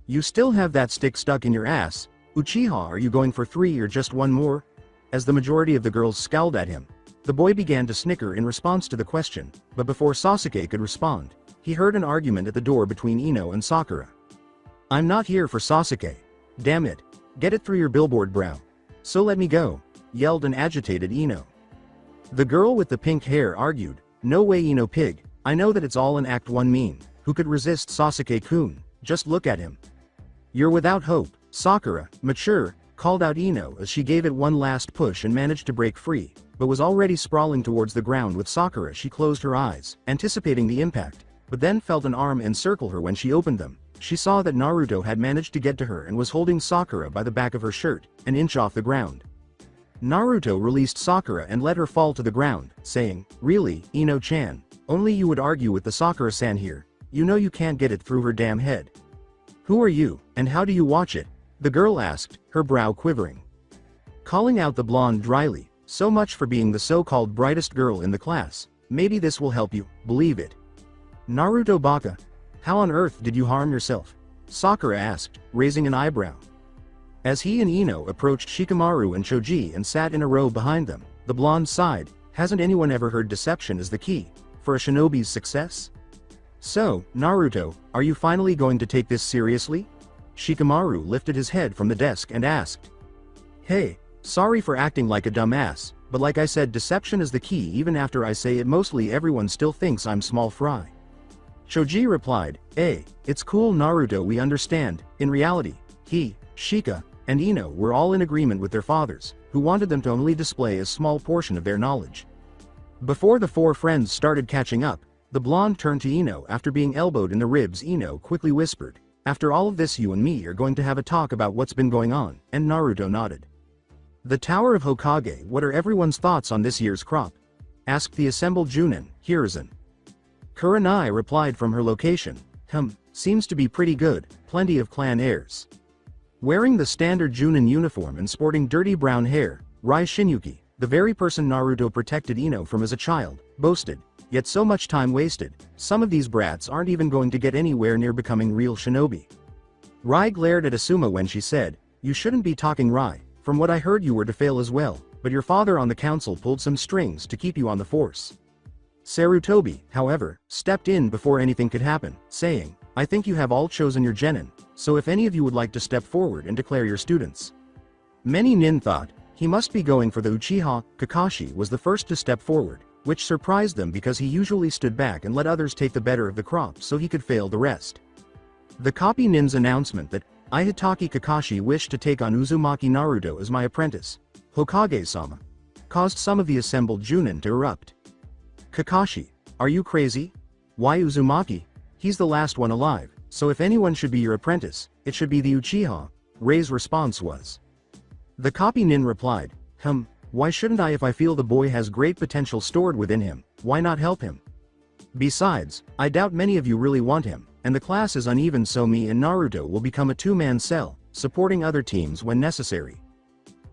You still have that stick stuck in your ass, Uchiha. Are you going for 3 or just 1 more? As the majority of the girls scowled at him, the boy began to snicker in response to the question, but before Sasuke could respond, he heard an argument at the door between Ino and Sakura. I'm not here for Sasuke. Damn it. Get it through your billboard, brow. So let me go, yelled an agitated Ino. The girl with the pink hair argued, No way, Ino pig, I know that it's all an Act 1 meme. Who could resist Sasuke-kun? Just look at him. You're without hope. Sakura, mature, called out Ino as she gave it one last push and managed to break free, but was already sprawling towards the ground with Sakura. She closed her eyes, anticipating the impact, but then felt an arm encircle her. When she opened them, she saw that Naruto had managed to get to her and was holding Sakura by the back of her shirt, an inch off the ground. Naruto released Sakura and let her fall to the ground, saying, "Really, Ino-chan? Only you would argue with the Sakura-san here. You know you can't get it through her damn head. Who are you, and how do you watch it?" the girl asked, her brow quivering. Calling out the blonde dryly, "So much for being the so-called brightest girl in the class. Maybe this will help you, believe it." "Naruto Baka, how on earth did you harm yourself?" Sakura asked, raising an eyebrow. As he and Ino approached Shikamaru and Choji and sat in a row behind them, the blonde sighed. Hasn't anyone ever heard deception is the key for a shinobi's success? "So, Naruto, are you finally going to take this seriously?" Shikamaru lifted his head from the desk and asked. "Hey, sorry for acting like a dumbass, but like I said, deception is the key. Even after I say it, mostly everyone still thinks I'm small fry." Choji replied, It's cool Naruto, we understand." In reality, he, Shika, and Ino were all in agreement with their fathers, who wanted them to only display a small portion of their knowledge. Before the four friends started catching up, the blonde turned to Ino. After being elbowed in the ribs, Ino quickly whispered, "After all of this, you and me are going to have a talk about what's been going on," and Naruto nodded. "The Tower of Hokage, what are everyone's thoughts on this year's crop?" asked the assembled Junin, Hiruzen. Kurenai replied from her location, Seems to be pretty good, plenty of clan heirs." Wearing the standard Junin uniform and sporting dirty brown hair, Rai Shinyuki, the very person Naruto protected Ino from as a child, boasted, "Yet so much time wasted, some of these brats aren't even going to get anywhere near becoming real shinobi." Rai glared at Asuma when she said, "You shouldn't be talking, Rai. From what I heard you were to fail as well, but your father on the council pulled some strings to keep you on the force." Sarutobi, however, stepped in before anything could happen, saying, "I think you have all chosen your genin, so if any of you would like to step forward and declare your students." Many nin thought, he must be going for the Uchiha. Kakashi was the first to step forward, which surprised them because he usually stood back and let others take the better of the crop so he could fail the rest. The copy nin's announcement that Hitaki Kakashi wished to take on Uzumaki Naruto as my apprentice, Hokage-sama, caused some of the assembled Junin to erupt. "Kakashi, are you crazy? Why Uzumaki? He's the last one alive, so if anyone should be your apprentice, it should be the Uchiha," Rei's response was. The copy nin replied, Why shouldn't I? If I feel the boy has great potential stored within him, why not help him? Besides, I doubt many of you really want him, and the class is uneven, so me and Naruto will become a two-man cell, supporting other teams when necessary."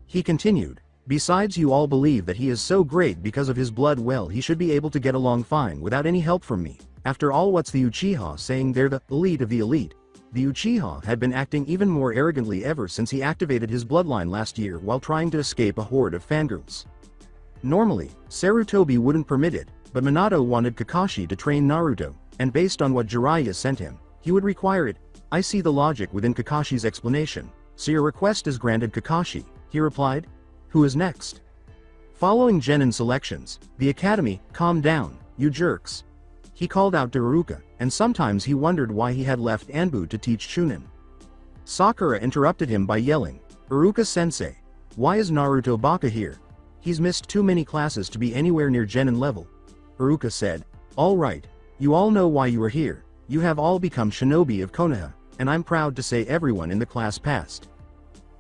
He continued, "Besides, you all believe that he is so great because of his blood. Well, he should be able to get along fine without any help from me. After all, what's the Uchiha saying? They're the elite of the elite." The Uchiha had been acting even more arrogantly ever since he activated his bloodline last year while trying to escape a horde of fangirls. Normally, Sarutobi wouldn't permit it, but Minato wanted Kakashi to train Naruto, and based on what Jiraiya sent him, he would require it. "I see the logic within Kakashi's explanation, so your request is granted, Kakashi," he replied. "Who is next?" Following genin selections, the academy, "Calm down, you jerks." He called out to Iruka, and sometimes he wondered why he had left Anbu to teach Chunin. Sakura interrupted him by yelling, "Iruka-sensei, why is Naruto Baka here? He's missed too many classes to be anywhere near genin level." Iruka said, "All right, you all know why you are here. You have all become shinobi of Konoha, and I'm proud to say everyone in the class passed."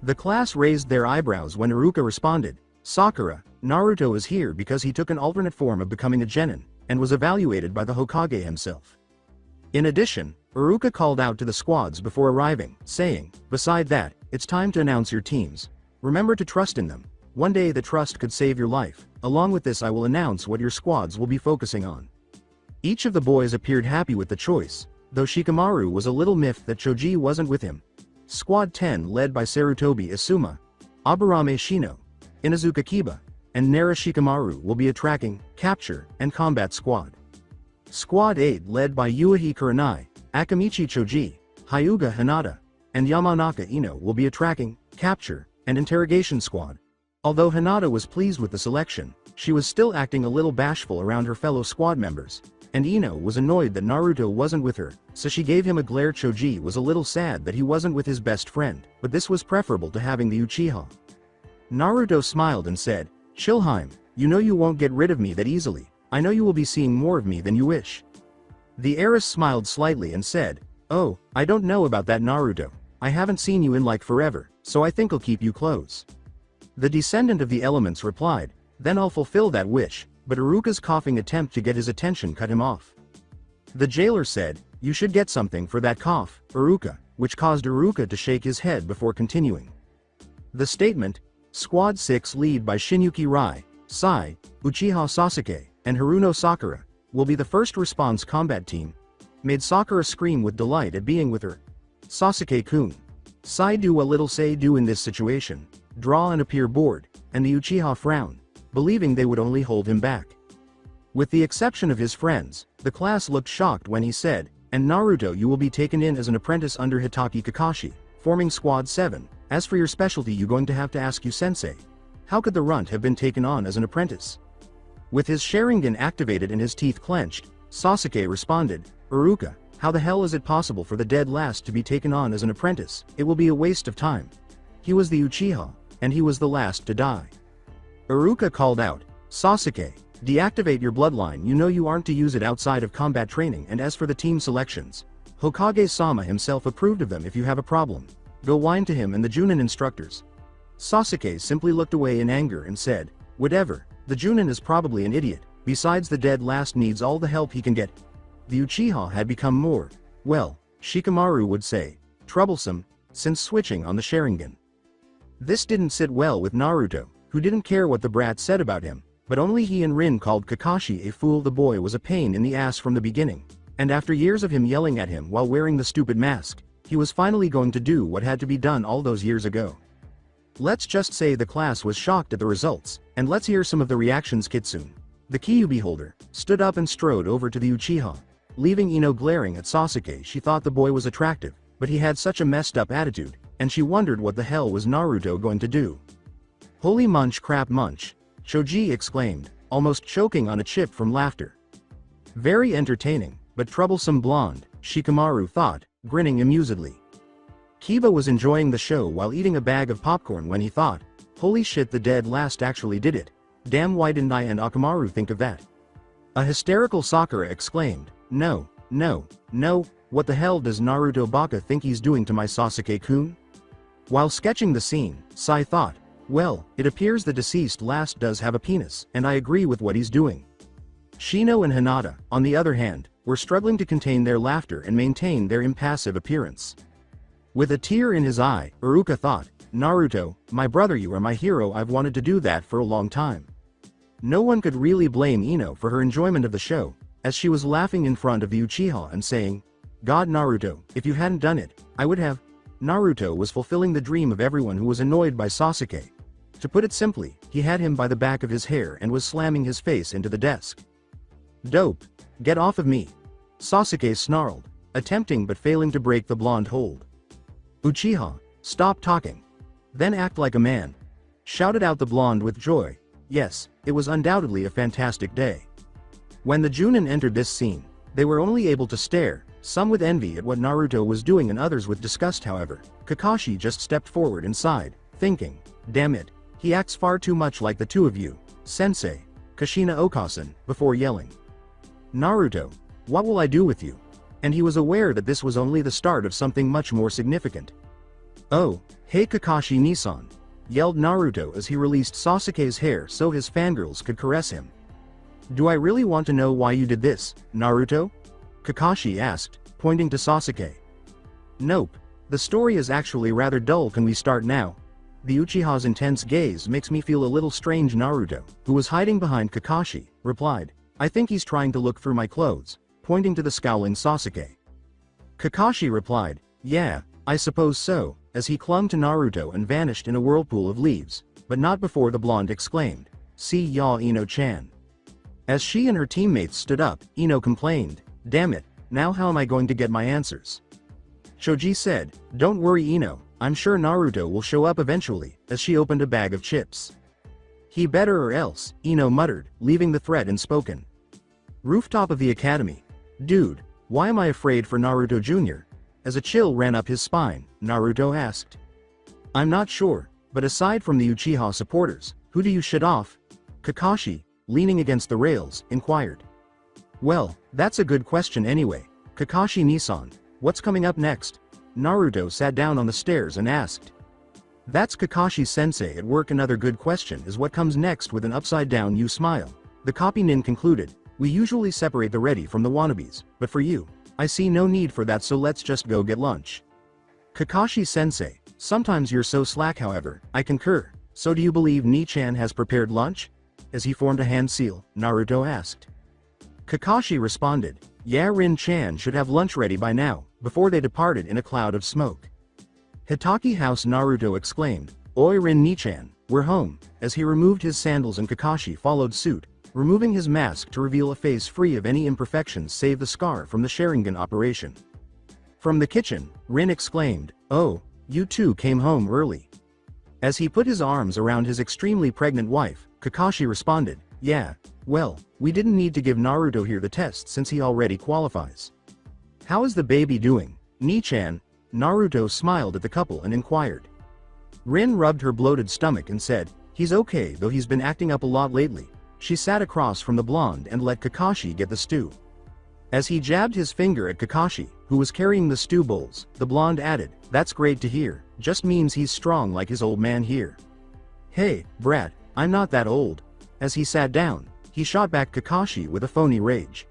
The class raised their eyebrows when Iruka responded, "Sakura, Naruto is here because he took an alternate form of becoming a genin, and was evaluated by the Hokage himself." In addition, Iruka called out to the squads before arriving, saying, "Beside that, it's time to announce your teams. Remember to trust in them. One day the trust could save your life. Along with this, I will announce what your squads will be focusing on." Each of the boys appeared happy with the choice, though Shikamaru was a little miffed that Choji wasn't with him. Squad 10, led by Sarutobi Asuma, Aburame Shino, Inazuka Kiba, and Nara Shikamaru, will be a tracking, capture, and combat squad. Squad 8, led by Yuichi Kurenai, Akamichi Choji, Hyuga Hinata, and Yamanaka Ino, will be a tracking, capture, and interrogation squad. Although Hinata was pleased with the selection, she was still acting a little bashful around her fellow squad members. and Ino was annoyed that Naruto wasn't with her, so she gave him a glare. Choji was a little sad that he wasn't with his best friend, but this was preferable to having the Uchiha. Naruto smiled and said, "Chilheim, you know you won't get rid of me that easily. I know you will be seeing more of me than you wish." The heiress smiled slightly and said, "Oh, I don't know about that, Naruto. I haven't seen you in like forever, so I think I'll keep you close." The descendant of the elements replied, "Then I'll fulfill that wish," but Iruka's coughing attempt to get his attention cut him off. The jailer said, "You should get something for that cough, Iruka," which caused Iruka to shake his head before continuing. The statement, Squad 6 lead by Shinyuki Rai, Sai, Uchiha Sasuke, and Haruno Sakura, will be the first response combat team, made Sakura scream with delight at being with her. Sasuke-kun. Sai do a little say do in this situation, draw and appear bored, and the Uchiha frown, believing they would only hold him back. With the exception of his friends, the class looked shocked when he said, "And Naruto, you will be taken in as an apprentice under Hitaki Kakashi, forming Squad 7, as for your specialty you going to have to ask you sensei. How could the runt have been taken on as an apprentice?" With his Sharingan activated and his teeth clenched, Sasuke responded, "Iruka, how the hell is it possible for the dead last to be taken on as an apprentice? It will be a waste of time. He was the Uchiha, and he was the last to die." Iruka called out, "Sasuke, deactivate your bloodline, you know you aren't to use it outside of combat training, and as for the team selections, Hokage-sama himself approved of them. If you have a problem, go whine to him and the Junin instructors." Sasuke simply looked away in anger and said, "Whatever, the Junin is probably an idiot, besides the dead last needs all the help he can get." The Uchiha had become more, well, Shikamaru would say, troublesome, since switching on the Sharingan. This didn't sit well with Naruto, who didn't care what the brat said about him, but only he and Rin called Kakashi a fool. The boy was a pain in the ass from the beginning, and after years of him yelling at him while wearing the stupid mask, he was finally going to do what had to be done all those years ago. Let's just say the class was shocked at the results, and let's hear some of the reactions. Kitsune, the Kyuubi holder, stood up and strode over to the Uchiha, leaving Ino glaring at Sasuke. She thought the boy was attractive, but he had such a messed up attitude, and she wondered what the hell was Naruto going to do. "Holy munch crap munch," Choji exclaimed, almost choking on a chip from laughter. Very entertaining, but troublesome blonde, Shikamaru thought, grinning amusedly. Kiba was enjoying the show while eating a bag of popcorn when he thought, "Holy shit, the dead last actually did it. Damn, why didn't I and Akamaru think of that?" A hysterical Sakura exclaimed, "No, no, no, what the hell does Naruto Baka think he's doing to my Sasuke-kun?" While sketching the scene, Sai thought, "Well, it appears the deceased last does have a penis, and I agree with what he's doing." Shino and Hinata, on the other hand, were struggling to contain their laughter and maintain their impassive appearance. With a tear in his eye, Iruka thought, "Naruto, my brother, you are my hero. I've wanted to do that for a long time." No one could really blame Ino for her enjoyment of the show, as she was laughing in front of the Uchiha and saying, "God, Naruto, if you hadn't done it, I would have." Naruto was fulfilling the dream of everyone who was annoyed by Sasuke. To put it simply, he had him by the back of his hair and was slamming his face into the desk. "Dope. Get off of me," Sasuke snarled, attempting but failing to break the blonde hold. "Uchiha, stop talking. Then act like a man," shouted out the blonde with joy. Yes, it was undoubtedly a fantastic day. When the Junin entered this scene, they were only able to stare, some with envy at what Naruto was doing and others with disgust. However, Kakashi just stepped forward and sighed, thinking, "Damn it, he acts far too much like the two of you, Sensei, Kushina Okasan," before yelling, "Naruto, what will I do with you?" And he was aware that this was only the start of something much more significant. "Oh, hey Kakashi-Nisan," yelled Naruto as he released Sasuke's hair so his fangirls could caress him. "Do I really want to know why you did this, Naruto?" Kakashi asked, pointing to Sasuke. "Nope, the story is actually rather dull. Can we start now?" The Uchiha's intense gaze makes me feel a little strange. Naruto, who was hiding behind Kakashi, replied, "I think he's trying to look through my clothes," pointing to the scowling Sasuke. Kakashi replied, "Yeah, I suppose so," as he clung to Naruto and vanished in a whirlpool of leaves, but not before the blonde exclaimed, "See ya, Ino-chan." As she and her teammates stood up, Ino complained, "Damn it, now how am I going to get my answers?" Choji said, "Don't worry Ino, I'm sure Naruto will show up eventually," as she opened a bag of chips. "He better or else," Ino muttered, leaving the threat unspoken. Rooftop of the academy. Dude, why am I afraid for Naruto Jr.? As a chill ran up his spine, Naruto asked. I'm not sure, but aside from the Uchiha supporters, who do you shit off? Kakashi, leaning against the rails, inquired. Well, that's a good question anyway. Kakashi Nissan, what's coming up next? Naruto sat down on the stairs and asked. That's Kakashi-sensei at work. Another good question is what comes next. With an upside-down U smile, the copy nin concluded, we usually separate the ready from the wannabes, but for you, I see no need for that, so let's just go get lunch. Kakashi-sensei, sometimes you're so slack. However, I concur. So do you believe Ni-chan has prepared lunch? As he formed a hand seal, Naruto asked. Kakashi responded, yeah, Rin-chan should have lunch ready by now. Before they departed in a cloud of smoke. Hitaki House, Naruto exclaimed, Oi Rin Ni-chan, we're home, as he removed his sandals and Kakashi followed suit, removing his mask to reveal a face free of any imperfections save the scar from the Sharingan operation. From the kitchen, Rin exclaimed, oh, you two came home early. As he put his arms around his extremely pregnant wife, Kakashi responded, yeah, well, we didn't need to give Naruto here the test since he already qualifies. How is the baby doing, Ni-chan? Naruto smiled at the couple and inquired. Rin rubbed her bloated stomach and said, he's okay, though he's been acting up a lot lately. She sat across from the blonde and let Kakashi get the stew. As he jabbed his finger at Kakashi, who was carrying the stew bowls, the blonde added, that's great to hear, just means he's strong like his old man here. Hey, brat, I'm not that old. As he sat down, he shot back Kakashi with a phony rage.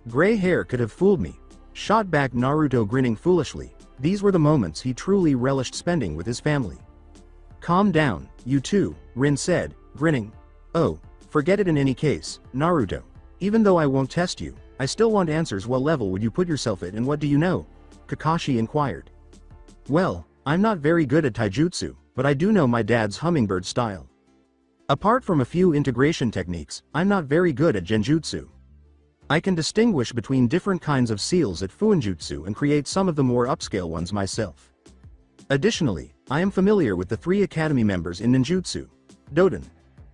Gray hair could have fooled me. Shot back Naruto, grinning foolishly. These were the moments he truly relished spending with his family. Calm down, you two, Rin said, grinning. Oh, forget it in any case, Naruto. Even though I won't test you, I still want answers. What level would you put yourself at and what do you know? Kakashi inquired. Well, I'm not very good at taijutsu, but I do know my dad's hummingbird style. Apart from a few integration techniques, I'm not very good at genjutsu. I can distinguish between different kinds of seals at fuinjutsu and create some of the more upscale ones myself. Additionally, I am familiar with the 3 academy members in ninjutsu. Doden.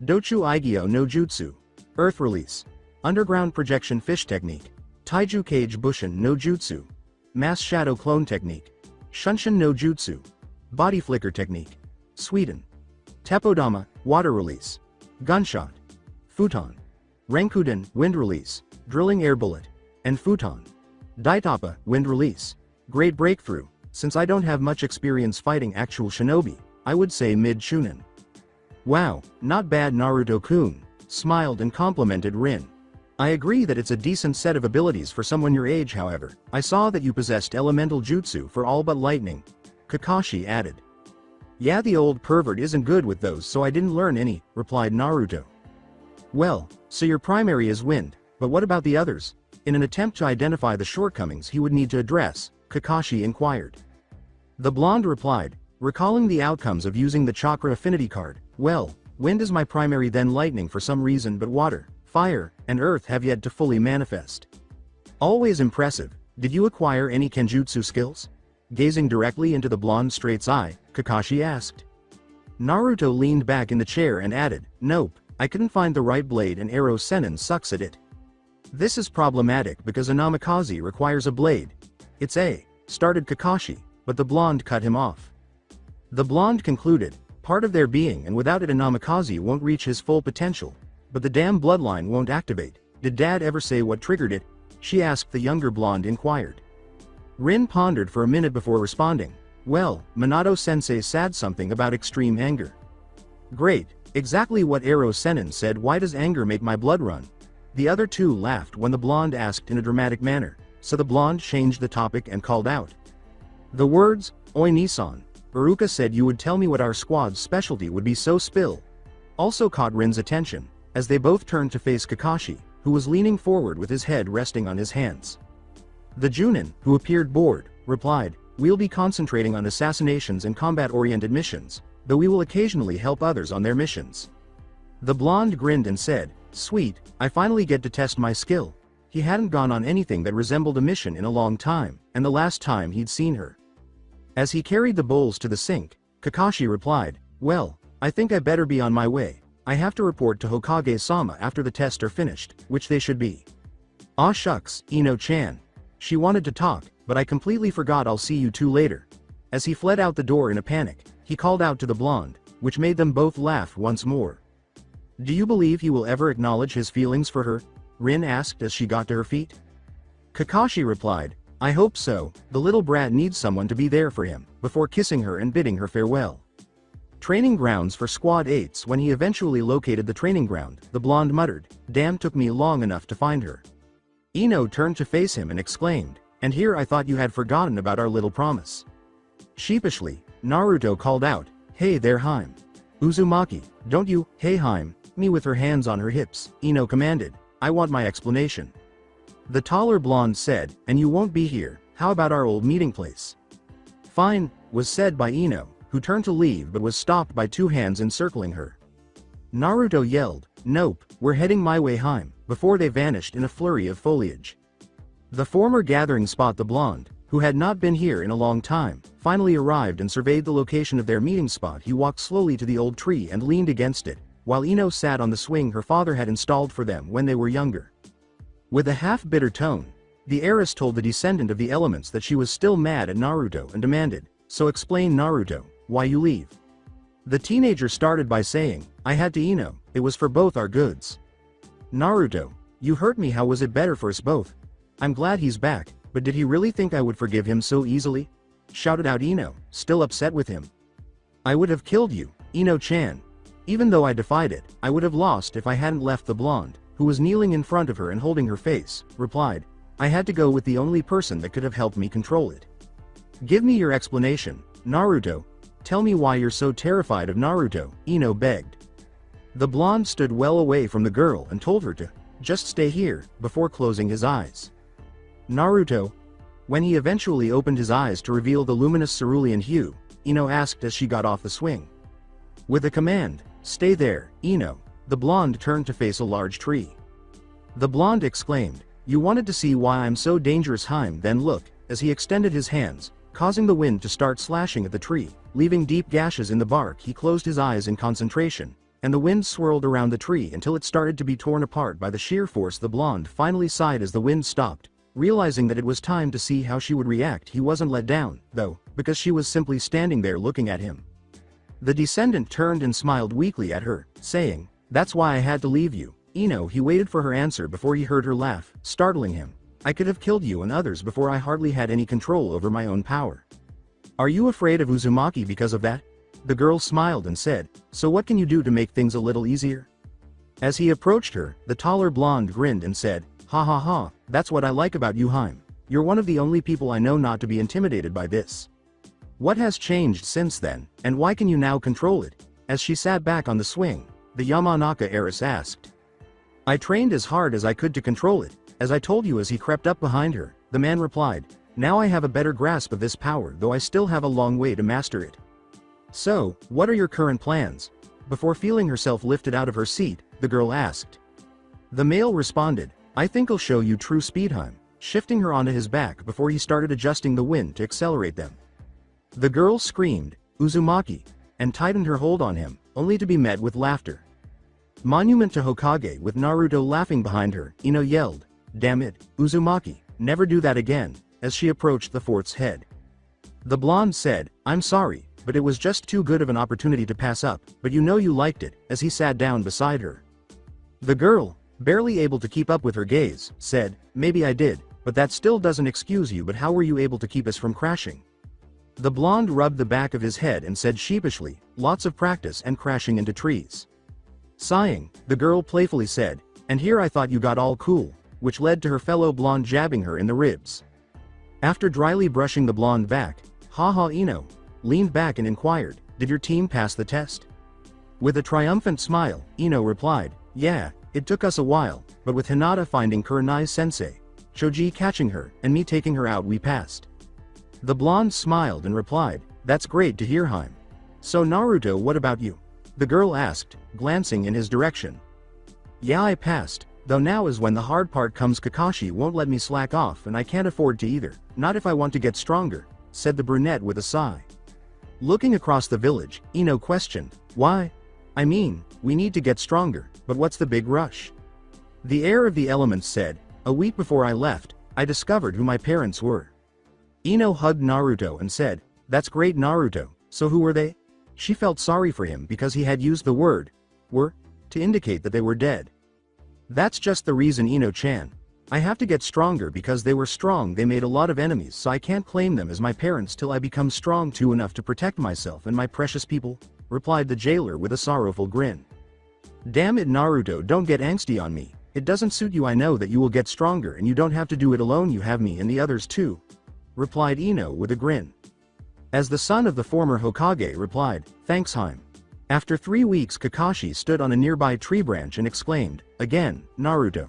Dochu Aigyo no Jutsu. Earth Release. Underground Projection Fish Technique. Taiju Cage Bushin no Jutsu. Mass Shadow Clone Technique. Shunshin no Jutsu. Body Flicker Technique. Sweden. Tepodama, Water Release. Gunshot. Futon. Renkuden, Wind Release. Drilling Air Bullet. And Futon. Daitapa, Wind Release. Great breakthrough. Since I don't have much experience fighting actual shinobi, I would say mid-shunin. Wow, not bad, Naruto-kun, smiled and complimented Rin. I agree that it's a decent set of abilities for someone your age. However, I saw that you possessed elemental jutsu for all but lightning. Kakashi added. Yeah, the old pervert isn't good with those, so I didn't learn any, replied Naruto. Well, so your primary is wind, but what about the others? In an attempt to identify the shortcomings he would need to address, Kakashi inquired. The blonde replied, recalling the outcomes of using the chakra affinity card, well, wind is my primary, then lightning for some reason, but water, fire, and earth have yet to fully manifest. Always impressive. Did you acquire any kenjutsu skills? Gazing directly into the blonde straight's eye, Kakashi asked. Naruto leaned back in the chair and added, nope, I couldn't find the right blade and arrow Sennin sucks at it. This is problematic because a namikaze requires a blade. It's started Kakashi, but the blonde cut him off. The blonde concluded, part of their being, and without it a namikaze won't reach his full potential. But the damn bloodline won't activate. Did Dad ever say what triggered it? She asked. The younger blonde inquired. Rin pondered for a minute before responding. Well, Minato-sensei said something about extreme anger. Great, exactly what Arrow Sennin said. Why does anger make my blood run? The other two laughed when the blonde asked in a dramatic manner, so the blonde changed the topic and called out. The words, Oi Nissan, Iruka said you would tell me what our squad's specialty would be, so spill. Also caught Rin's attention, as they both turned to face Kakashi, who was leaning forward with his head resting on his hands. The Junin, who appeared bored, replied, we'll be concentrating on assassinations and combat-oriented missions, though we will occasionally help others on their missions. The blonde grinned and said, sweet, I finally get to test my skill. He hadn't gone on anything that resembled a mission in a long time, and the last time he'd seen her. As he carried the bowls to the sink, Kakashi replied, well, I think I better be on my way. I have to report to Hokage-sama after the tests are finished, which they should be. Aw shucks, Ino-chan. She wanted to talk, but I completely forgot. I'll see you two later. As he fled out the door in a panic, he called out to the blonde, which made them both laugh once more. Do you believe he will ever acknowledge his feelings for her? Rin asked as she got to her feet. Kakashi replied, I hope so. The little brat needs someone to be there for him, before kissing her and bidding her farewell. Training grounds for Squad 8s. When he eventually located the training ground, the blonde muttered, damn, took me long enough to find her. Ino turned to face him and exclaimed, and here I thought you had forgotten about our little promise. Sheepishly, Naruto called out, hey there Haim. Uzumaki, don't you, hey Haim, me. With her hands on her hips, Ino commanded, I want my explanation. The taller blonde said, and you won't be here, how about our old meeting place? Fine, was said by Ino, who turned to leave but was stopped by two hands encircling her. Naruto yelled, nope, we're heading my way Haim, before they vanished in a flurry of foliage. The former gathering spot, the blonde, who had not been here in a long time, finally arrived and surveyed the location of their meeting spot. He walked slowly to the old tree and leaned against it, while Ino sat on the swing her father had installed for them when they were younger. With a half-bitter tone, the heiress told the descendant of the elements that she was still mad at Naruto and demanded, so explain Naruto, why you leave. The teenager started by saying, I had to Ino, it was for both our goods. Naruto, you hurt me, how was it better for us both? I'm glad he's back, but did he really think I would forgive him so easily? Shouted out Ino, still upset with him. I would have killed you, Ino-chan. Even though I defied it, I would have lost if I hadn't left. The blonde, who was kneeling in front of her and holding her face, replied, I had to go with the only person that could have helped me control it. Give me your explanation, Naruto. Tell me why you're so terrified of Naruto, Ino begged. The blonde stood well away from the girl and told her to just stay here, before closing his eyes. Naruto. When he eventually opened his eyes to reveal the luminous cerulean hue, Ino asked as she got off the swing. With a command, stay there, Ino, the blonde turned to face a large tree. The blonde exclaimed, you wanted to see why I'm so dangerous Haim, then look, as he extended his hands, causing the wind to start slashing at the tree, leaving deep gashes in the bark. He closed his eyes in concentration, and the wind swirled around the tree until it started to be torn apart by the sheer force. The blonde finally sighed as the wind stopped, realizing that it was time to see how she would react. He wasn't let down, though, because she was simply standing there looking at him. The descendant turned and smiled weakly at her, saying, that's why I had to leave you, Ino. He waited for her answer before he heard her laugh, startling him. I could have killed you and others before. I hardly had any control over my own power. Are you afraid of Uzumaki because of that? The girl smiled and said, so what can you do to make things a little easier? As he approached her, the taller blonde grinned and said, ha ha ha, that's what I like about you Haim. You're one of the only people I know not to be intimidated by this. What has changed since then, and why can you now control it? As she sat back on the swing, the Yamanaka heiress asked. I trained as hard as I could to control it, as I told you. As he crept up behind her, the man replied, now I have a better grasp of this power, though I still have a long way to master it. So, what are your current plans? Before feeling herself lifted out of her seat, the girl asked. The male responded, I think I'll show you true speed Haim, shifting her onto his back before he started adjusting the wind to accelerate them. The girl screamed, Uzumaki, and tightened her hold on him, only to be met with laughter. Monument to Hokage. With Naruto laughing behind her, Ino yelled, damn it, Uzumaki, never do that again, as she approached the fort's head. The blonde said, I'm sorry, but it was just too good of an opportunity to pass up, but you know you liked it, as he sat down beside her. The girl, barely able to keep up with her gaze, said, maybe I did, but that still doesn't excuse you. But how were you able to keep us from crashing? The blonde rubbed the back of his head and said sheepishly, lots of practice and crashing into trees. Sighing, the girl playfully said, and here I thought you got all cool, which led to her fellow blonde jabbing her in the ribs. After dryly brushing the blonde back, haha, Ino leaned back and inquired, did your team pass the test? With a triumphant smile, Ino replied, yeah, it took us a while, but with Hinata finding Kurenai-sensei, Choji catching her, and me taking her out, we passed. The blonde smiled and replied, that's great to hear Haim. So Naruto, what about you? The girl asked, glancing in his direction. Yeah, I passed, though now is when the hard part comes. Kakashi won't let me slack off, and I can't afford to either, not if I want to get stronger, said the brunette with a sigh. Looking across the village, Ino questioned, why? We need to get stronger, but what's the big rush? The heir of the elements said, A week before I left, I discovered who my parents were. Ino hugged Naruto and said, "That's great, Naruto, so who were they?" She felt sorry for him because he had used the word, were, to indicate that they were dead. "That's just the reason, Ino-chan. I have to get stronger because they were strong. They made a lot of enemies, so I can't claim them as my parents till I become strong too enough to protect myself and my precious people," replied the jailer with a sorrowful grin. "Damn it, Naruto, don't get angsty on me. It doesn't suit you. I know that you will get stronger and you don't have to do it alone. You have me and the others too," replied Ino with a grin. As the son of the former Hokage replied, "Thanks, Haim." After 3 weeks, Kakashi stood on a nearby tree branch and exclaimed, "Again, Naruto."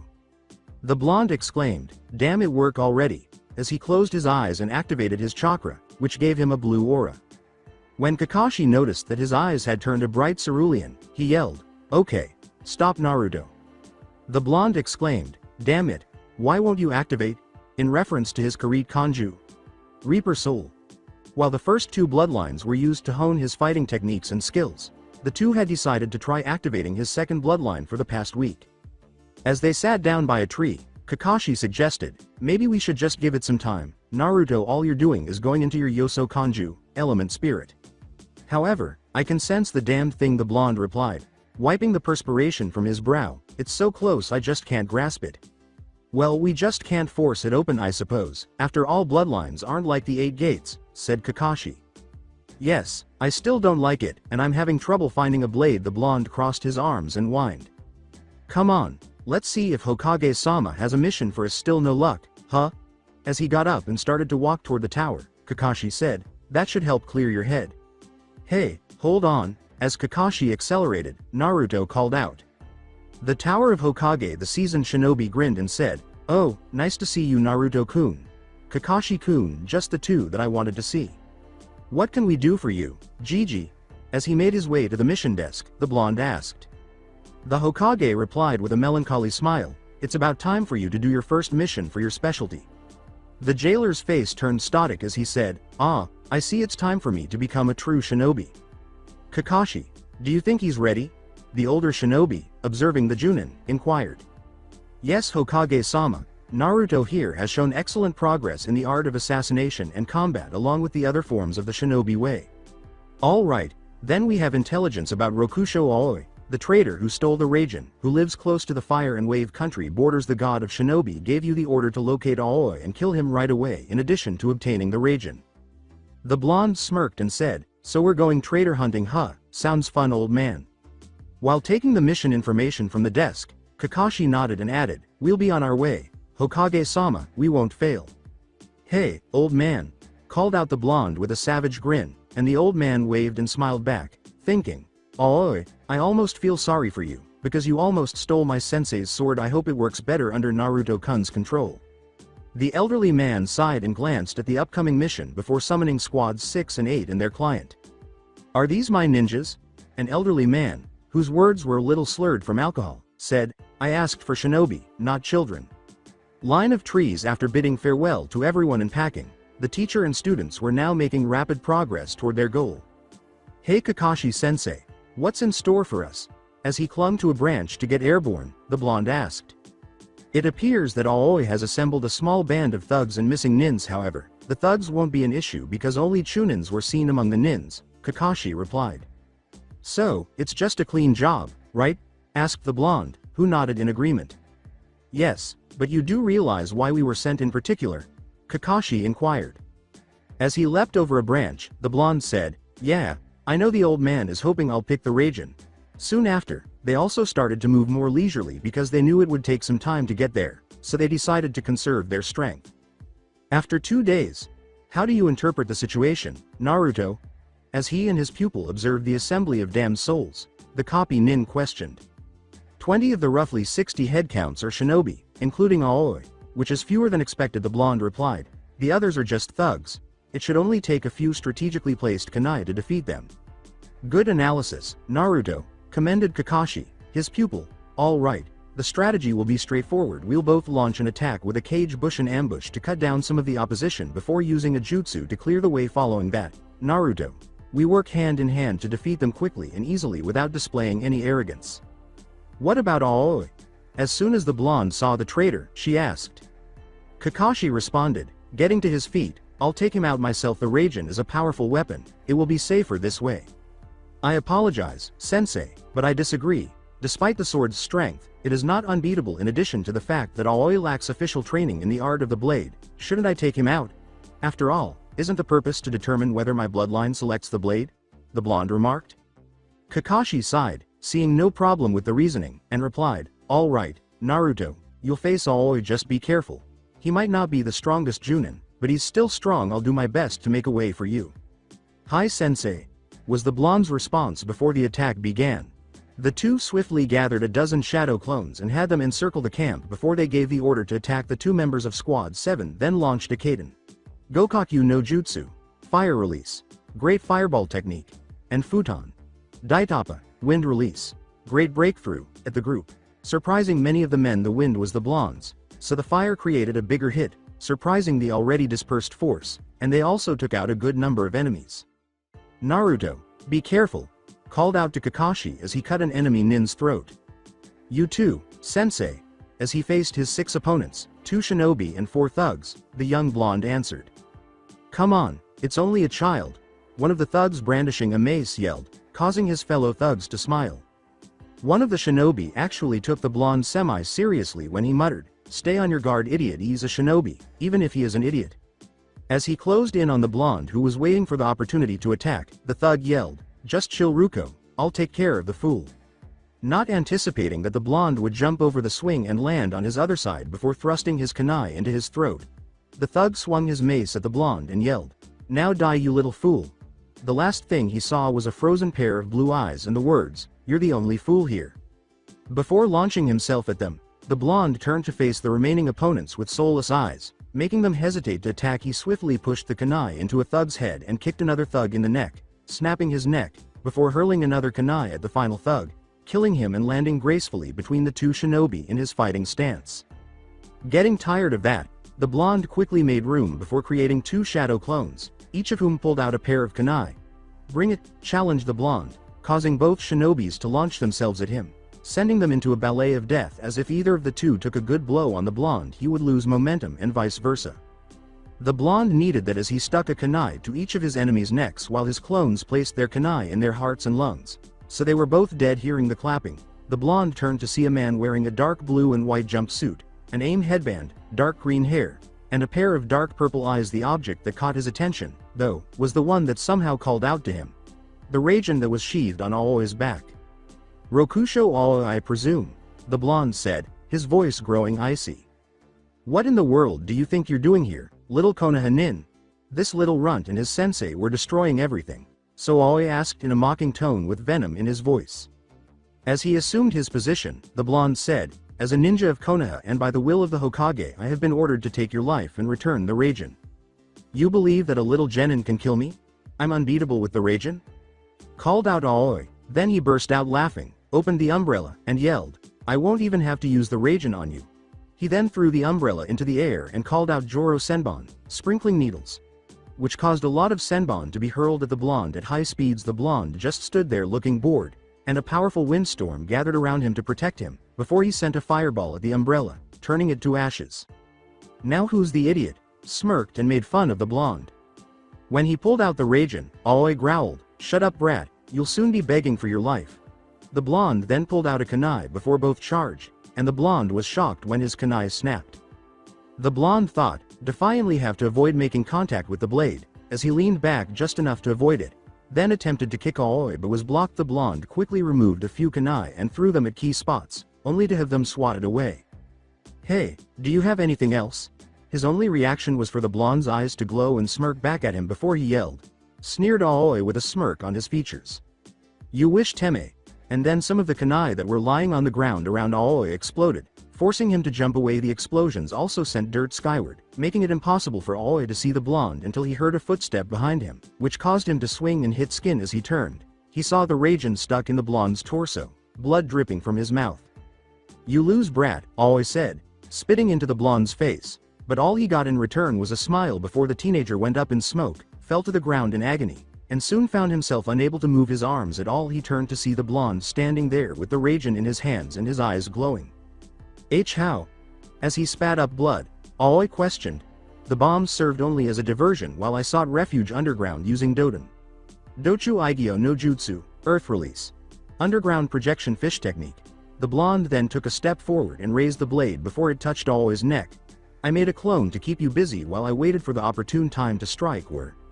The blonde exclaimed, "Damn it, work already," as he closed his eyes and activated his chakra, which gave him a blue aura. When Kakashi noticed that his eyes had turned a bright cerulean, he yelled, "Okay, stop, Naruto." The blonde exclaimed, "Damn it, why won't you activate?" in reference to his Karit Kanju, Reaper Soul. While the first 2 bloodlines were used to hone his fighting techniques and skills, the two had decided to try activating his second bloodline for the past week. As they sat down by a tree, Kakashi suggested, "Maybe we should just give it some time. Naruto, all you're doing is going into your Yoso Kanju, element spirit." "However, I can sense the damned thing," the blonde replied, wiping the perspiration from his brow. "It's so close I just can't grasp it." "Well, we just can't force it open, I suppose. After all, bloodlines aren't like the 8 gates, said Kakashi. "Yes, I still don't like it, and I'm having trouble finding a blade." The blonde crossed his arms and whined. "Come on, let's see if Hokage-sama has a mission for us. Still no luck, huh?" As he got up and started to walk toward the tower, Kakashi said, "That should help clear your head." "Hey, hold on." As Kakashi accelerated, Naruto called out. The Tower of Hokage, the seasoned shinobi, grinned and said, "Oh, nice to see you, Naruto-kun. Kakashi-kun, just the two that I wanted to see. What can we do for you, Gigi?" As he made his way to the mission desk, the blonde asked. The Hokage replied with a melancholy smile, "It's about time for you to do your first mission for your specialty." The jailer's face turned stoic as he said, "Ah, I see, it's time for me to become a true shinobi." "Kakashi, do you think he's ready?" the older shinobi, observing the Junin, inquired. "Yes, Hokage-sama. Naruto here has shown excellent progress in the art of assassination and combat along with the other forms of the shinobi way." "All right, then we have intelligence about Rokusho Aoi, the traitor who stole the Raijin, who lives close to the Fire and Wave country borders. The god of shinobi gave you the order to locate Aoi and kill him right away in addition to obtaining the Raijin." The blonde smirked and said, "So we're going traitor hunting, huh? Sounds fun, old man." While taking the mission information from the desk, Kakashi nodded and added, "We'll be on our way. Hokage-sama, we won't fail." "Hey, old man," called out the blonde with a savage grin, and the old man waved and smiled back, thinking, "Aoi, I almost feel sorry for you, because you almost stole my sensei's sword. I hope it works better under Naruto-kun's control." The elderly man sighed and glanced at the upcoming mission before summoning squads 6 and 8 and their client. "Are these my ninjas?" An elderly man, whose words were a little slurred from alcohol, said, "I asked for shinobi, not children." Line of trees. After bidding farewell to everyone and packing, the teacher and students were now making rapid progress toward their goal. "Hey Kakashi-sensei, what's in store for us?" As he clung to a branch to get airborne, the blonde asked. "It appears that Aoi has assembled a small band of thugs and missing nins. However, the thugs won't be an issue because only chunins were seen among the nins," Kakashi replied. "So, it's just a clean job, right?" asked the blonde, who nodded in agreement. "Yes, but you do realize why we were sent in particular?" Kakashi inquired. As he leapt over a branch, the blonde said, "Yeah, I know. The old man is hoping I'll pick the Raijin." Soon after, they also started to move more leisurely because they knew it would take some time to get there, so they decided to conserve their strength. After 2 days, "How do you interpret the situation, Naruto?" As he and his pupil observed the assembly of damned souls, the copy nin questioned. 20 of the roughly 60 headcounts are shinobi, including Aoi, which is fewer than expected, the blonde replied. "The others are just thugs. It should only take a few strategically placed kunai to defeat them." "Good analysis, Naruto," commended Kakashi, his pupil. "All right, the strategy will be straightforward. We'll both launch an attack with a cage bush and ambush to cut down some of the opposition before using a jutsu to clear the way. Following that, Naruto, we work hand in hand to defeat them quickly and easily without displaying any arrogance." "What about Aoi?" As soon as the blonde saw the traitor, she asked. Kakashi responded, getting to his feet, "I'll take him out myself. The Raijin is a powerful weapon, it will be safer this way." "I apologize, sensei, but I disagree. Despite the sword's strength, it is not unbeatable. In addition to the fact that Aoi lacks official training in the art of the blade, shouldn't I take him out? After all, isn't the purpose to determine whether my bloodline selects the blade?" the blonde remarked. Kakashi sighed, seeing no problem with the reasoning, and replied, "All right, Naruto, you'll face Aoi, just be careful. He might not be the strongest Junin, but he's still strong. I'll do my best to make a way for you." "Hi sensei," was the blonde's response before the attack began. The two swiftly gathered a dozen shadow clones and had them encircle the camp before they gave the order to attack the two members of Squad 7, then launched a Kaden. Gokakyu no Jutsu, Fire Release, Great Fireball Technique, and Futon. Daitapa, Wind Release, Great Breakthrough, at the group. Surprising many of the men, the wind was the blonde's, so the fire created a bigger hit, surprising the already dispersed force, and they also took out a good number of enemies. "Naruto, be careful," called out to Kakashi as he cut an enemy nin's throat. "You too, sensei," as he faced his 6 opponents, 2 shinobi and 4 thugs, the young blonde answered. "Come on, it's only a child," one of the thugs brandishing a mace yelled, causing his fellow thugs to smile. One of the shinobi actually took the blonde semi-seriously when he muttered, "Stay on your guard, idiot. He's a shinobi, even if he is an idiot." As he closed in on the blonde who was waiting for the opportunity to attack, the thug yelled, "Just chill Ruko, I'll take care of the fool." Not anticipating that the blonde would jump over the swing and land on his other side before thrusting his kunai into his throat, the thug swung his mace at the blonde and yelled, "Now die you little fool." The last thing he saw was a frozen pair of blue eyes and the words, "You're the only fool here." Before launching himself at them, the blonde turned to face the remaining opponents with soulless eyes, making them hesitate to attack. He swiftly pushed the kunai into a thug's head and kicked another thug in the neck, snapping his neck, before hurling another kunai at the final thug, killing him and landing gracefully between the 2 shinobi in his fighting stance. Getting tired of that, the blonde quickly made room before creating 2 shadow clones, each of whom pulled out a pair of kunai. "Bring it," challenged the blonde, causing both shinobis to launch themselves at him, sending them into a ballet of death. As if either of the 2 took a good blow on the blonde, he would lose momentum, and vice versa. The blonde needed that as he stuck a kunai to each of his enemies' necks while his clones placed their kunai in their hearts and lungs, so they were both dead. Hearing the clapping, the blonde turned to see a man wearing a dark blue and white jumpsuit, an AIM headband, dark green hair, and a pair of dark purple eyes. The object that caught his attention, though, was the one that somehow called out to him. The Raijin that was sheathed on Aoi's back. "Rokusho Aoi, I presume," the blonde said, his voice growing icy. "What in the world do you think you're doing here, little Konoha nin?" This little runt and his sensei were destroying everything, so Aoi asked in a mocking tone with venom in his voice. As he assumed his position, the blonde said, "As a ninja of Konoha and by the will of the Hokage, I have been ordered to take your life and return the Raijin. You believe that a little genin can kill me? I'm unbeatable with the Raijin?" called out Aoi. Then he burst out laughing, opened the umbrella, and yelled, "I won't even have to use the Raijin on you." He then threw the umbrella into the air and called out Joro Senbon, sprinkling needles, which caused a lot of Senbon to be hurled at the blonde at high speeds. The blonde just stood there looking bored, and a powerful windstorm gathered around him to protect him, before he sent a fireball at the umbrella, turning it to ashes. Now who's the idiot? Smirked and made fun of the blonde. When he pulled out the Raijin, Aoi growled, "Shut up brat, you'll soon be begging for your life." The blonde then pulled out a kunai before both charged, and the blonde was shocked when his kunai snapped. The blonde thought, defiantly have to avoid making contact with the blade, as he leaned back just enough to avoid it, then attempted to kick Aoi but was blocked. The blonde quickly removed a few kunai and threw them at key spots, only to have them swatted away. "Hey, do you have anything else?" His only reaction was for the blonde's eyes to glow and smirk back at him before he yelled, sneered Aoi with a smirk on his features. "You wish Teme," and then some of the kunai that were lying on the ground around Aoi exploded, forcing him to jump away. The explosions also sent dirt skyward, making it impossible for Aoi to see the blonde until he heard a footstep behind him, which caused him to swing and hit skin. As he turned, he saw the Raijin stuck in the blonde's torso, blood dripping from his mouth. "You lose brat," Aoi said, spitting into the blonde's face, but all he got in return was a smile before the teenager went up in smoke, fell to the ground in agony, and soon found himself unable to move his arms at all. He turned to see the blonde standing there with the Raijin in his hands and his eyes glowing. How? As he spat up blood, Aoi questioned. The bombs served only as a diversion while I sought refuge underground using Doden. Dochu Igyo no Jutsu, Earth Release. Underground projection fish technique. The blonde then took a step forward and raised the blade before it touched Aoi's neck. I made a clone to keep you busy while I waited for the opportune time to strike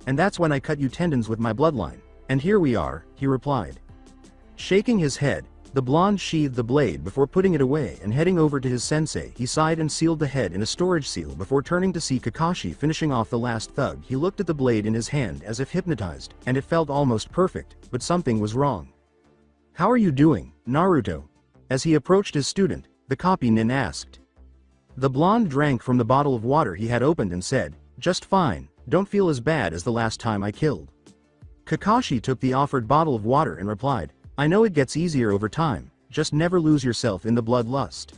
and that's when I cut you tendons with my bloodline. And here we are, he replied. Shaking his head, the blonde sheathed the blade before putting it away and heading over to his sensei. He sighed and sealed the head in a storage seal before turning to see Kakashi finishing off the last thug. He looked at the blade in his hand as if hypnotized, and it felt almost perfect, but something was wrong. How are you doing, Naruto? As he approached his student, the copy nin asked. The blonde drank from the bottle of water he had opened and said, just fine, don't feel as bad as the last time I killed. Kakashi took the offered bottle of water and replied, I know it gets easier over time, just never lose yourself in the bloodlust.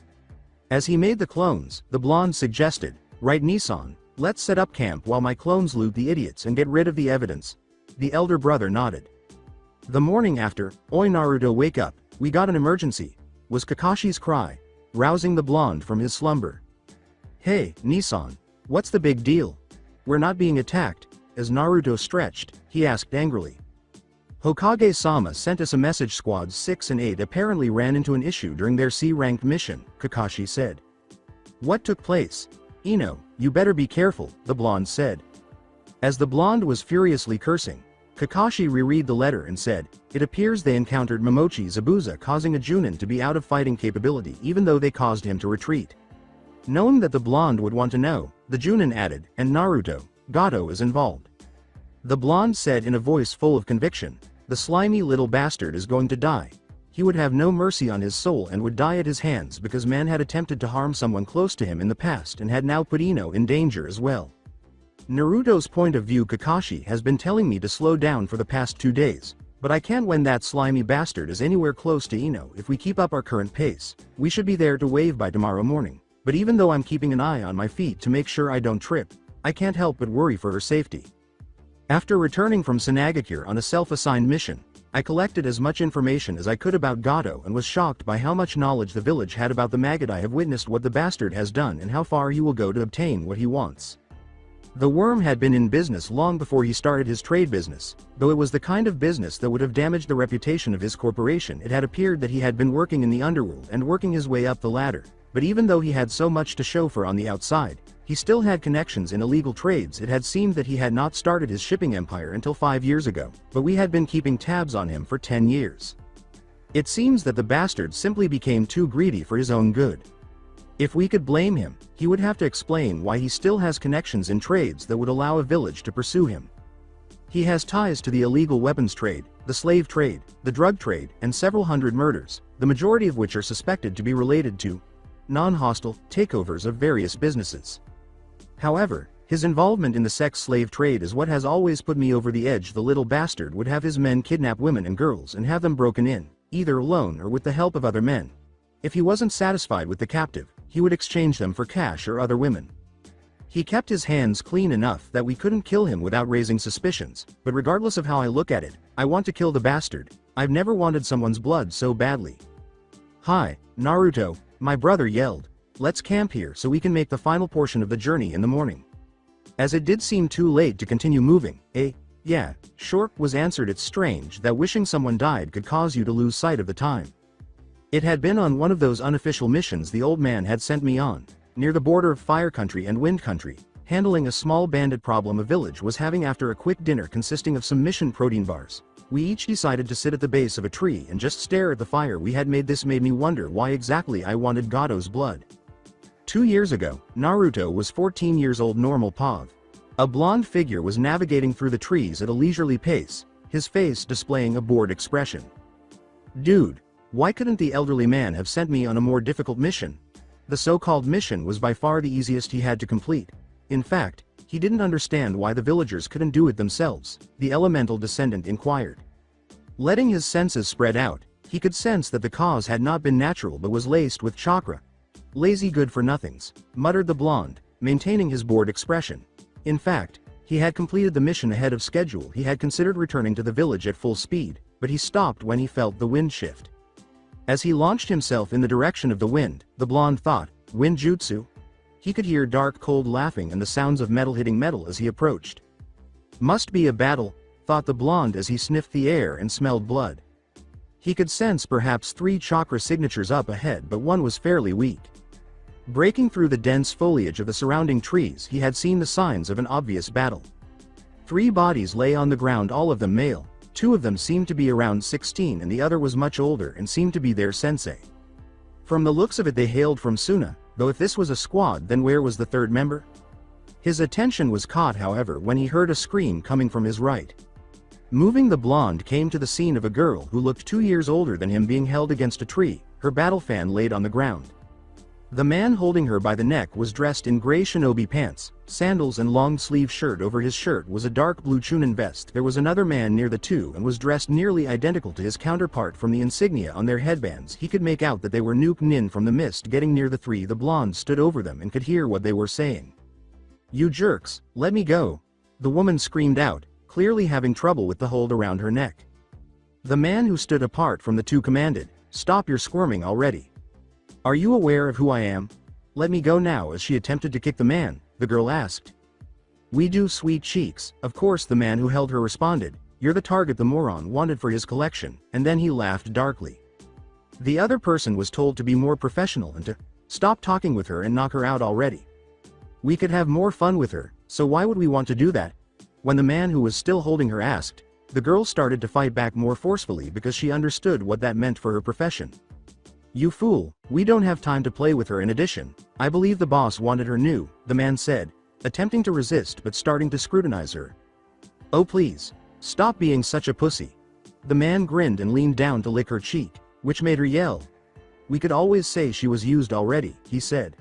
As he made the clones, the blonde suggested, right Nissan, let's set up camp while my clones loot the idiots and get rid of the evidence. The elder brother nodded. The morning after, Oi Naruto, wake up, we got an emergency, was Kakashi's cry, rousing the blonde from his slumber. Hey, Nissan, what's the big deal? We're not being attacked. As Naruto stretched, he asked angrily. Hokage-sama sent us a message. Squads 6 and 8 apparently ran into an issue during their C-ranked mission, Kakashi said. What took place? Ino, you better be careful, the blonde said. As the blonde was furiously cursing, Kakashi reread the letter and said, it appears they encountered Momochi Zabuza causing a Junin to be out of fighting capability even though they caused him to retreat. Knowing that the blonde would want to know, the Junin added, and Naruto, Gato is involved. The blonde said in a voice full of conviction, the slimy little bastard is going to die. He would have no mercy on his soul and would die at his hands because man had attempted to harm someone close to him in the past and had now put Ino in danger as well. Naruto's point of view. Kakashi has been telling me to slow down for the past 2 days, but I can't when that slimy bastard is anywhere close to Ino. If we keep up our current pace, we should be there to wave by tomorrow morning. But even though I'm keeping an eye on my feet to make sure I don't trip, I can't help but worry for her safety. After returning from Sanagakure on a self-assigned mission, I collected as much information as I could about Gato and was shocked by how much knowledge the village had about the maggot. I have witnessed what the bastard has done and how far he will go to obtain what he wants. The worm had been in business long before he started his trade business, though it was the kind of business that would have damaged the reputation of his corporation. It had appeared that he had been working in the underworld and working his way up the ladder, but even though he had so much to show for on the outside, he still had connections in illegal trades. It had seemed that he had not started his shipping empire until 5 years ago, but we had been keeping tabs on him for 10 years. It seems that the bastard simply became too greedy for his own good. If we could blame him, he would have to explain why he still has connections in trades that would allow a village to pursue him. He has ties to the illegal weapons trade, the slave trade, the drug trade, and several hundred murders, the majority of which are suspected to be related to non-hostile takeovers of various businesses. However, his involvement in the sex slave trade is what has always put me over the edge. The little bastard would have his men kidnap women and girls and have them broken in, either alone or with the help of other men. If he wasn't satisfied with the captive, he would exchange them for cash or other women. He kept his hands clean enough that we couldn't kill him without raising suspicions, but regardless of how I look at it, I want to kill the bastard. I've never wanted someone's blood so badly. Hi, Naruto, my brother yelled. Let's camp here so we can make the final portion of the journey in the morning. As it did seem too late to continue moving, yeah, short was answered. It's strange that wishing someone died could cause you to lose sight of the time. It had been on one of those unofficial missions the old man had sent me on, near the border of Fire Country and Wind Country, handling a small bandit problem a village was having. After a quick dinner consisting of some mission protein bars, we each decided to sit at the base of a tree and just stare at the fire we had made. This made me wonder why exactly I wanted Gato's blood. 2 years ago, Naruto was 14 years old. Normal Pav. A blonde figure was navigating through the trees at a leisurely pace, his face displaying a bored expression. Dude, why couldn't the elderly man have sent me on a more difficult mission? The so-called mission was by far the easiest he had to complete. In fact, he didn't understand why the villagers couldn't do it themselves, the elemental descendant inquired. Letting his senses spread out, he could sense that the cause had not been natural but was laced with chakra. Lazy good-for-nothings, muttered the blonde, maintaining his bored expression. In fact, he had completed the mission ahead of schedule. He had considered returning to the village at full speed, but he stopped when he felt the wind shift. As he launched himself in the direction of the wind, the blonde thought, "Wind jutsu?" He could hear dark cold laughing and the sounds of metal hitting metal as he approached. Must be a battle, thought the blonde as he sniffed the air and smelled blood. He could sense perhaps 3 chakra signatures up ahead, but one was fairly weak. Breaking through the dense foliage of the surrounding trees, he had seen the signs of an obvious battle. 3 bodies lay on the ground, all of them male. 2 of them seemed to be around 16 and the other was much older and seemed to be their sensei. From the looks of it they hailed from Suna, though if this was a squad then where was the 3rd member? His attention was caught however when he heard a scream coming from his right. Moving, the blonde came to the scene of a girl who looked 2 years older than him being held against a tree, her battle fan laid on the ground. The man holding her by the neck was dressed in gray shinobi pants, sandals and long-sleeve shirt. Over his shirt was a dark blue chunin vest. There was another man near the two and was dressed nearly identical to his counterpart. From the insignia on their headbands he could make out that they were Nuke Nin from the mist. Getting near the 3, the blonde stood over them and could hear what they were saying. "You jerks, let me go," the woman screamed out, clearly having trouble with the hold around her neck. The man who stood apart from the 2 commanded, "Stop your squirming already. Are you aware of who I am? Let me go now." As she attempted to kick the man, the girl asked, "We do, sweet cheeks." Of course the man who held her responded, "You're the target the moron wanted for his collection," and then he laughed darkly. The other person was told to be more professional and to stop talking with her and knock her out already. "We could have more fun with her, so why would we want to do that?" When the man who was still holding her asked, the girl started to fight back more forcefully because she understood what that meant for her profession. "You fool, we don't have time to play with her. In addition, I believe the boss wanted her new," the man said, attempting to resist but starting to scrutinize her. "Oh please, stop being such a pussy." The man grinned and leaned down to lick her cheek, which made her yell. "We could always say she was used already," he said.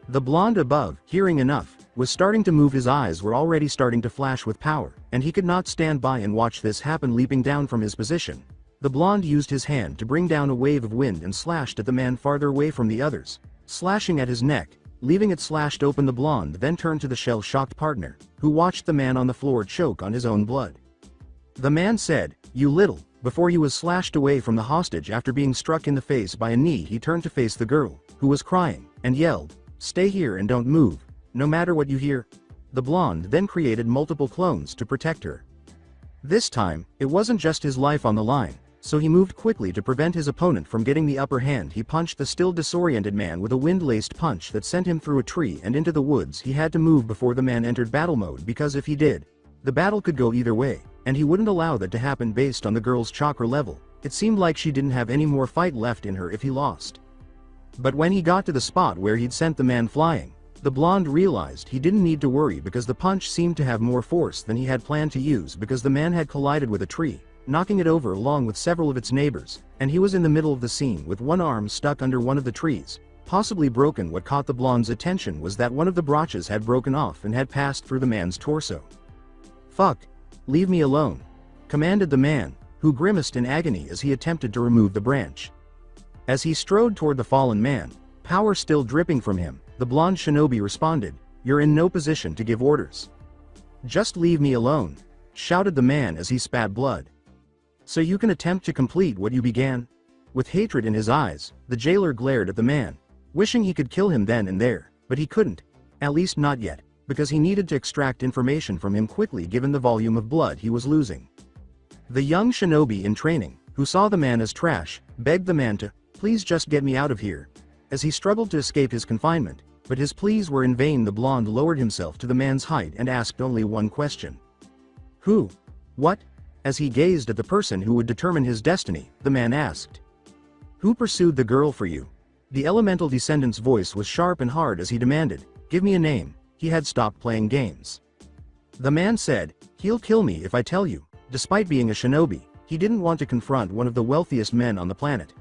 The blonde above, hearing enough, was starting to move. His eyes were already starting to flash with power, and he could not stand by and watch this happen. Leaping down from his position, the blonde used his hand to bring down a wave of wind and slashed at the man farther away from the others, slashing at his neck, leaving it slashed open. The blonde then turned to the shell-shocked partner, who watched the man on the floor choke on his own blood. The man said, "You little," before he was slashed away from the hostage. After being struck in the face by a knee, he turned to face the girl, who was crying, and yelled, "Stay here and don't move, no matter what you hear." The blonde then created multiple clones to protect her. This time, it wasn't just his life on the line, so he moved quickly to prevent his opponent from getting the upper hand. He punched the still disoriented man with a wind-laced punch that sent him through a tree and into the woods. He had to move before the man entered battle mode, because if he did, the battle could go either way, and he wouldn't allow that to happen. Based on the girl's chakra level, it seemed like she didn't have any more fight left in her if he lost. But when he got to the spot where he'd sent the man flying, the blonde realized he didn't need to worry, because the punch seemed to have more force than he had planned to use, because the man had collided with a tree, knocking it over along with several of its neighbors, and he was in the middle of the scene with one arm stuck under one of the trees, possibly broken. What caught the blonde's attention was that one of the branches had broken off and had passed through the man's torso. "Fuck, leave me alone," commanded the man, who grimaced in agony as he attempted to remove the branch. As he strode toward the fallen man, power still dripping from him, the blonde shinobi responded, "You're in no position to give orders. Just leave me alone," shouted the man as he spat blood. "So you can attempt to complete what you began?" With hatred in his eyes, the jailer glared at the man, wishing he could kill him then and there, but he couldn't, at least not yet, because he needed to extract information from him quickly given the volume of blood he was losing. The young shinobi in training, who saw the man as trash, begged the man to, "Please just get me out of here," as he struggled to escape his confinement, but his pleas were in vain. The blonde lowered himself to the man's height and asked only one question. "Who? What?" As he gazed at the person who would determine his destiny, the man asked, "Who pursued the girl for you?" The elemental descendant's voice was sharp and hard as he demanded, "Give me a name." He had stopped playing games. The man said, "He'll kill me if I tell you." Despite being a shinobi, he didn't want to confront one of the wealthiest men on the planet.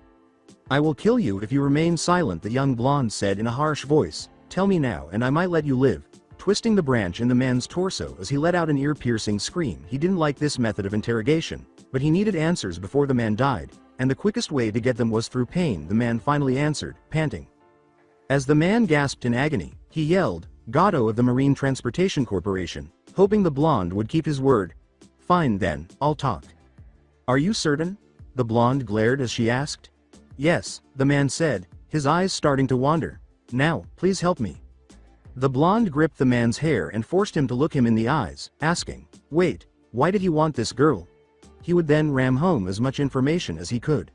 "I will kill you if you remain silent," the young blonde said in a harsh voice. "Tell me now and I might let you live." Twisting the branch in the man's torso as he let out an ear-piercing scream. He didn't like this method of interrogation, but he needed answers before the man died, and the quickest way to get them was through pain. The man finally answered, panting. As the man gasped in agony, he yelled, "Gado of the Marine Transportation Corporation," hoping the blonde would keep his word. "Fine then, I'll talk." "Are you certain?" the blonde glared as she asked. Yes, the man said, his eyes starting to wander. Now, please help me. The blonde gripped the man's hair and forced him to look him in the eyes, asking, wait, why did he want this girl? He would then ram home as much information as he could.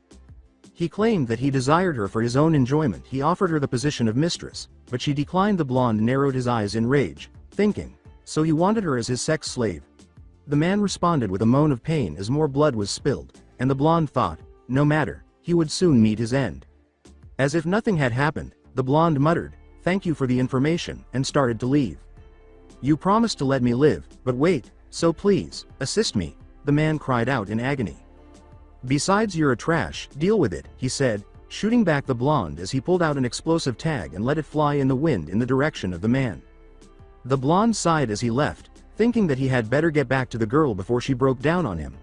He claimed that he desired her for his own enjoyment. He offered her the position of mistress, but she declined. The blonde narrowed his eyes in rage, thinking, so he wanted her as his sex slave. The man responded with a moan of pain as more blood was spilled, and the blonde thought, no matter, he would soon meet his end. As if nothing had happened, the blonde muttered, thank you for the information, and started to leave. You promised to let me live, but wait, so please, assist me, the man cried out in agony. Besides, you're a trash, deal with it, he said, shooting back the blonde as he pulled out an explosive tag and let it fly in the wind in the direction of the man. The blonde sighed as he left, thinking that he had better get back to the girl before she broke down on him.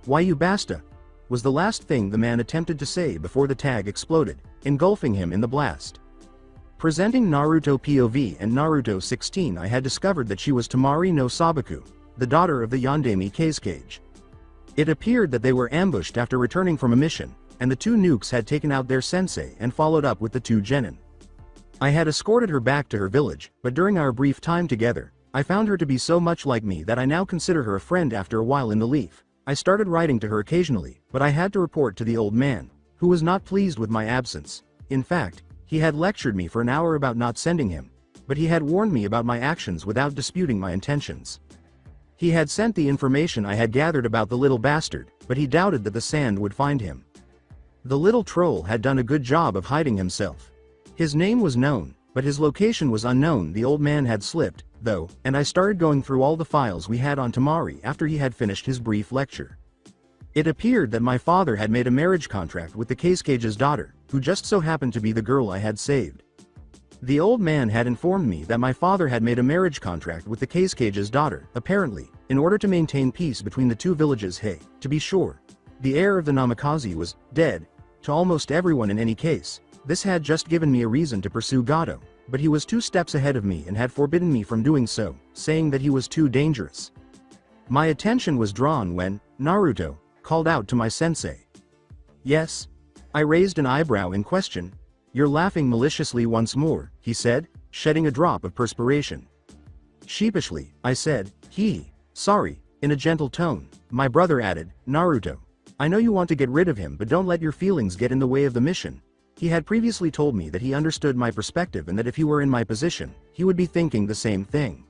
Why you basta? Was the last thing the man attempted to say before the tag exploded, engulfing him in the blast. Presenting Naruto POV and Naruto 16, I had discovered that she was Tamari no Sabaku, the daughter of the Yandere Kazekage. It appeared that they were ambushed after returning from a mission, and the two nukes had taken out their sensei and followed up with the two genin. I had escorted her back to her village, but during our brief time together, I found her to be so much like me that I now consider her a friend. After a while in the leaf, I started writing to her occasionally, but I had to report to the old man, who was not pleased with my absence. In fact, he had lectured me for an hour about not sending him, but he had warned me about my actions without disputing my intentions. He had sent the information I had gathered about the little bastard, but he doubted that the sand would find him. The little troll had done a good job of hiding himself. His name was known, but his location was unknown. The old man had slipped, though, and I started going through all the files we had on Tamari after he had finished his brief lecture. It appeared that my father had made a marriage contract with the Kazecage's daughter, who just so happened to be the girl I had saved. The old man had informed me that my father had made a marriage contract with the Kazecage's daughter, apparently, in order to maintain peace between the two villages. Hey, to be sure, the heir of the Namikaze was dead. To almost everyone in any case, this had just given me a reason to pursue Gato, but he was 2 steps ahead of me and had forbidden me from doing so, saying that he was too dangerous. My attention was drawn when Naruto called out to my sensei. Yes? I raised an eyebrow in question. You're laughing maliciously once more, he said, shedding a drop of perspiration. Sheepishly, I said, sorry, in a gentle tone. My brother added, Naruto, I know you want to get rid of him, but don't let your feelings get in the way of the mission. He had previously told me that he understood my perspective and that if he were in my position, he would be thinking the same thing.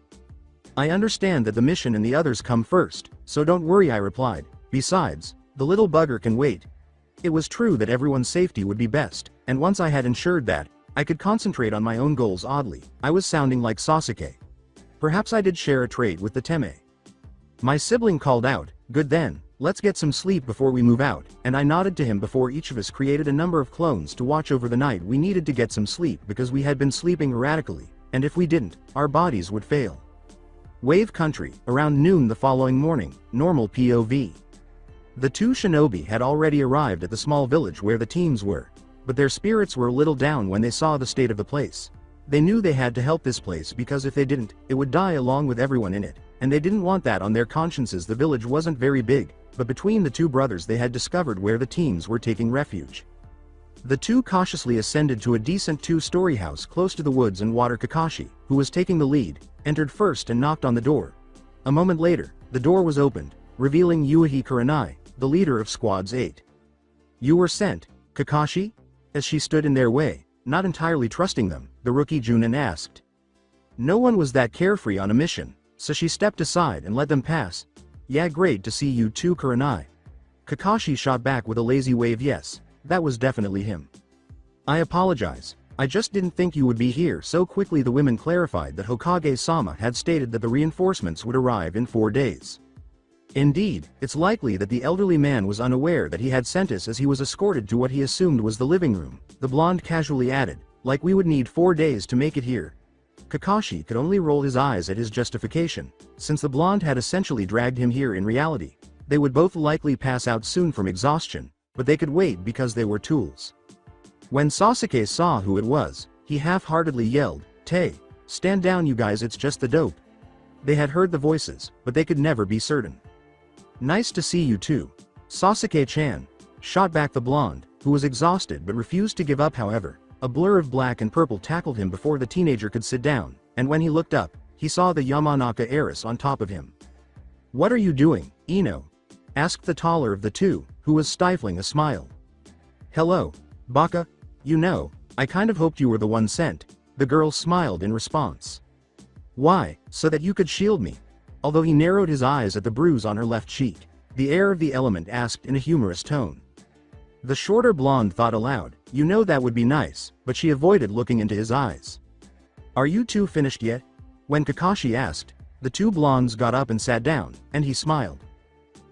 I understand that the mission and the others come first, so don't worry, I replied. Besides, the little bugger can wait. It was true that everyone's safety would be best, and once I had ensured that, I could concentrate on my own goals. Oddly, I was sounding like Sasuke. Perhaps I did share a trait with the Teme. My sibling called out, good then, let's get some sleep before we move out, and I nodded to him. Before each of us created a number of clones to watch over the night. We needed to get some sleep because we had been sleeping erratically, and if we didn't, our bodies would fail. Wave Country, around noon the following morning, normal POV. The two shinobi had already arrived at the small village where the teams were, but their spirits were a little down when they saw the state of the place. They knew they had to help this place because if they didn't, it would die along with everyone in it, and they didn't want that on their consciences. The village wasn't very big, but between the two brothers they had discovered where the teams were taking refuge. The two cautiously ascended to a decent 2-story house close to the woods and water. Kakashi, who was taking the lead, entered first and knocked on the door. A moment later, the door was opened, revealing Yuichi Kurenai, the leader of Squads 8. You were sent, Kakashi? As she stood in their way, not entirely trusting them, the rookie Junin asked. No one was that carefree on a mission, so she stepped aside and let them pass. Yeah, great to see you too, Kurenai. Kakashi shot back with a lazy wave. Yes, that was definitely him. I apologize, I just didn't think you would be here so quickly. The women clarified that Hokage-sama had stated that the reinforcements would arrive in 4 days. Indeed, it's likely that the elderly man was unaware that he had sent us, as he was escorted to what he assumed was the living room. The blonde casually added, like we would need 4 days to make it here. Kakashi could only roll his eyes at his justification, since the blonde had essentially dragged him here. In reality, they would both likely pass out soon from exhaustion, but they could wait because they were tools. When Sasuke saw who it was, he half-heartedly yelled, Tay, stand down you guys, it's just the dope. They had heard the voices, but they could never be certain. Nice to see you too, Sasuke-chan, shot back the blonde, who was exhausted but refused to give up. However, a blur of black and purple tackled him before the teenager could sit down, and when he looked up, he saw the Yamanaka heiress on top of him. "What are you doing, Ino?" asked the taller of the two, who was stifling a smile. "Hello, Baka. You know, I kind of hoped you were the one sent," the girl smiled in response. "Why, so that you could shield me?" Although he narrowed his eyes at the bruise on her left cheek, the heir of the element asked in a humorous tone. The shorter blonde thought aloud, you know that would be nice, but she avoided looking into his eyes. "Are you two finished yet?" When Kakashi asked, the two blondes got up and sat down, and he smiled.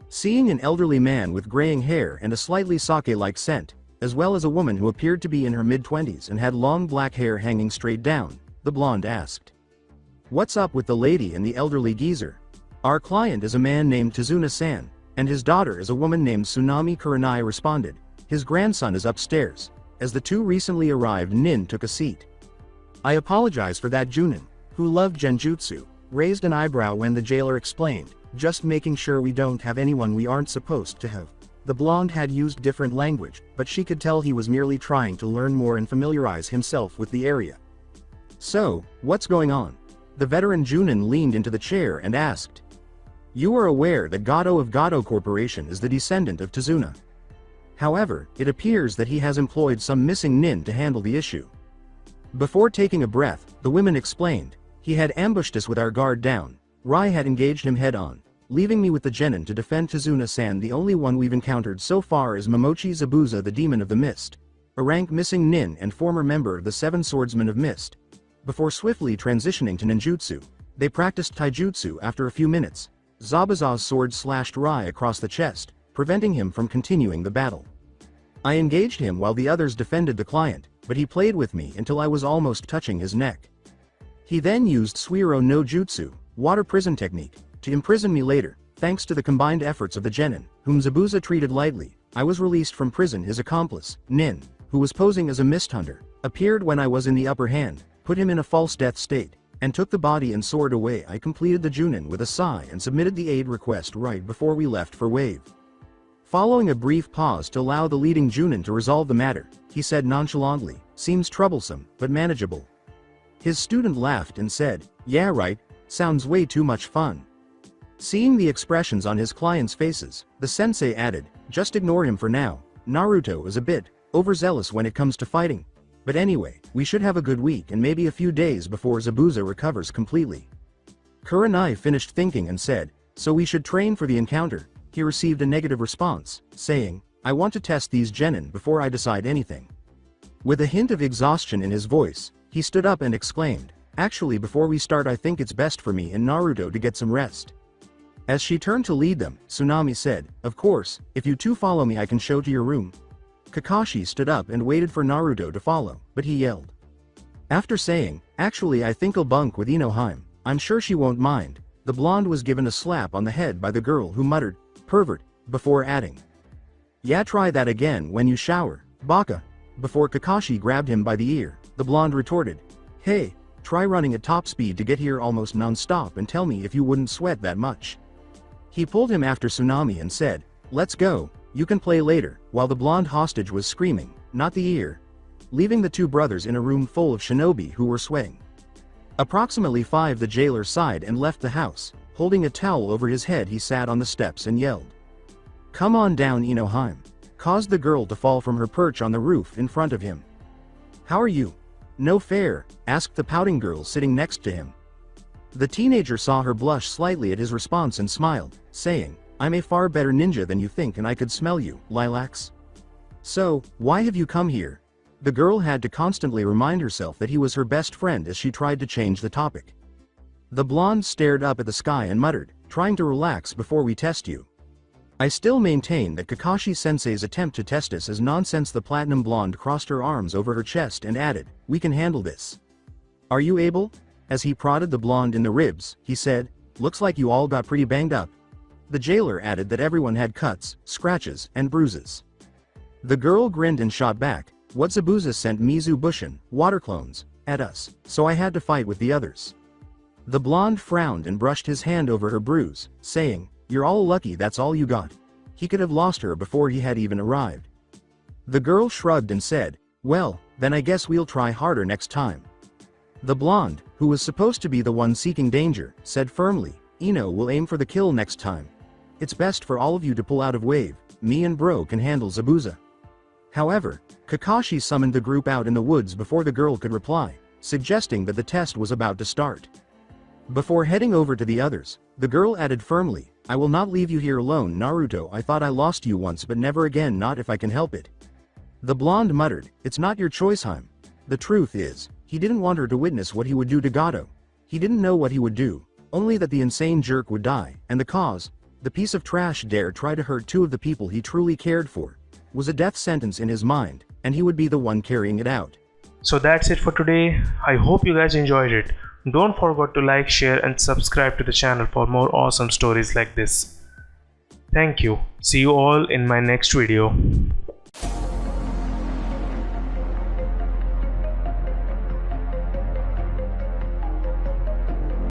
Seeing an elderly man with graying hair and a slightly sake-like scent, as well as a woman who appeared to be in her mid-20s and had long black hair hanging straight down, the blonde asked. "What's up with the lady and the elderly geezer?" "Our client is a man named Tazuna-san, and his daughter is a woman named Tsunami Kurenai," responded. "His grandson is upstairs." As the two recently arrived nin took a seat. "I apologize for that." Junin, who loved genjutsu, raised an eyebrow when the jailer explained, "Just making sure we don't have anyone we aren't supposed to have." The blonde had used different language, but she could tell he was merely trying to learn more and familiarize himself with the area. "So, what's going on?" The veteran Junin leaned into the chair and asked. "You are aware that Gado of Gado Corporation is the descendant of Tazuna. However, it appears that he has employed some missing nin to handle the issue." Before taking a breath, the women explained, "He had ambushed us with our guard down. Rai had engaged him head-on, leaving me with the genin to defend Tazuna-san. The only one we've encountered so far is Momochi Zabuza, the Demon of the Mist, a rank missing nin and former member of the Seven Swordsmen of Mist." Before swiftly transitioning to ninjutsu, they practiced taijutsu. After a few minutes, Zabuza's sword slashed Rai across the chest, preventing him from continuing the battle. "I engaged him while the others defended the client, but he played with me until I was almost touching his neck. He then used Suiro no Jutsu, water prison technique, to imprison me later. Thanks to the combined efforts of the genin, whom Zabuza treated lightly, I was released from prison. His accomplice, Nin, who was posing as a mist hunter, appeared when I was in the upper hand, put him in a false death state, and took the body and sword away." I completed the Junin with a sigh and submitted the aid request right before we left for Wave. Following a brief pause to allow the leading Junin to resolve the matter, he said nonchalantly, "Seems troublesome, but manageable." His student laughed and said, "Yeah right, sounds way too much fun." Seeing the expressions on his clients' faces, the sensei added, "Just ignore him for now. Naruto is a bit overzealous when it comes to fighting. But anyway, we should have a good week and maybe a few days before Zabuza recovers completely." Kurenai finished thinking and said, "So we should train for the encounter." He received a negative response, saying, "I want to test these genin before I decide anything." With a hint of exhaustion in his voice, he stood up and exclaimed, "Actually, before we start, I think it's best for me and Naruto to get some rest." As she turned to lead them, Tsunami said, "Of course, if you two follow me I can show to your room." Kakashi stood up and waited for Naruto to follow, but he yelled. After saying, "Actually I think I'll bunk with Inohime, I'm sure she won't mind," the blonde was given a slap on the head by the girl who muttered, "Pervert," before adding, "Yeah, try that again when you shower, Baka." Before Kakashi grabbed him by the ear, the blonde retorted, "Hey, try running at top speed to get here almost non-stop and tell me if you wouldn't sweat that much." He pulled him after Tsunami and said, "Let's go, you can play later," while the blonde hostage was screaming, "Not the ear," leaving the two brothers in a room full of shinobi who were swaying. Approximately 5 the jailer sighed and left the house. Holding a towel over his head he sat on the steps and yelled, "Come on down Inohime," caused the girl to fall from her perch on the roof in front of him. "How are you? No fair?" asked the pouting girl sitting next to him. The teenager saw her blush slightly at his response and smiled, saying, "I'm a far better ninja than you think and I could smell you, Lilacs. So, why have you come here?" The girl had to constantly remind herself that he was her best friend as she tried to change the topic. The blonde stared up at the sky and muttered, "Trying to relax before we test you." "I still maintain that Kakashi-sensei's attempt to test us is nonsense." The platinum blonde crossed her arms over her chest and added, "We can handle this. Are you able?" As he prodded the blonde in the ribs, he said, "Looks like you all got pretty banged up." The jailer added that everyone had cuts, scratches, and bruises. The girl grinned and shot back, "What, Zabuza sent Mizu Bushin, water clones, at us, so I had to fight with the others." The blonde frowned and brushed his hand over her bruise, saying, "You're all lucky that's all you got. He could have lost her before he had even arrived." The girl shrugged and said, "Well, then I guess we'll try harder next time." The blonde, who was supposed to be the one seeking danger, said firmly, "Ino will aim for the kill next time. It's best for all of you to pull out of wave, me and bro can handle Zabuza." However, Kakashi summoned the group out in the woods before the girl could reply, suggesting that the test was about to start. Before heading over to the others, the girl added firmly, "I will not leave you here alone, Naruto. I thought I lost you once, but never again, not if I can help it." The blonde muttered, "It's not your choice, Heim." The truth is, he didn't want her to witness what he would do to Gato. He didn't know what he would do, only that the insane jerk would die, and the cause, the piece of trash dare try to hurt two of the people he truly cared for, was a death sentence in his mind, and he would be the one carrying it out.
So that's it for today. I hope you guys enjoyed it. Don't forget to like, share and subscribe to the channel for more awesome stories like this. Thank you. See you all in my next video.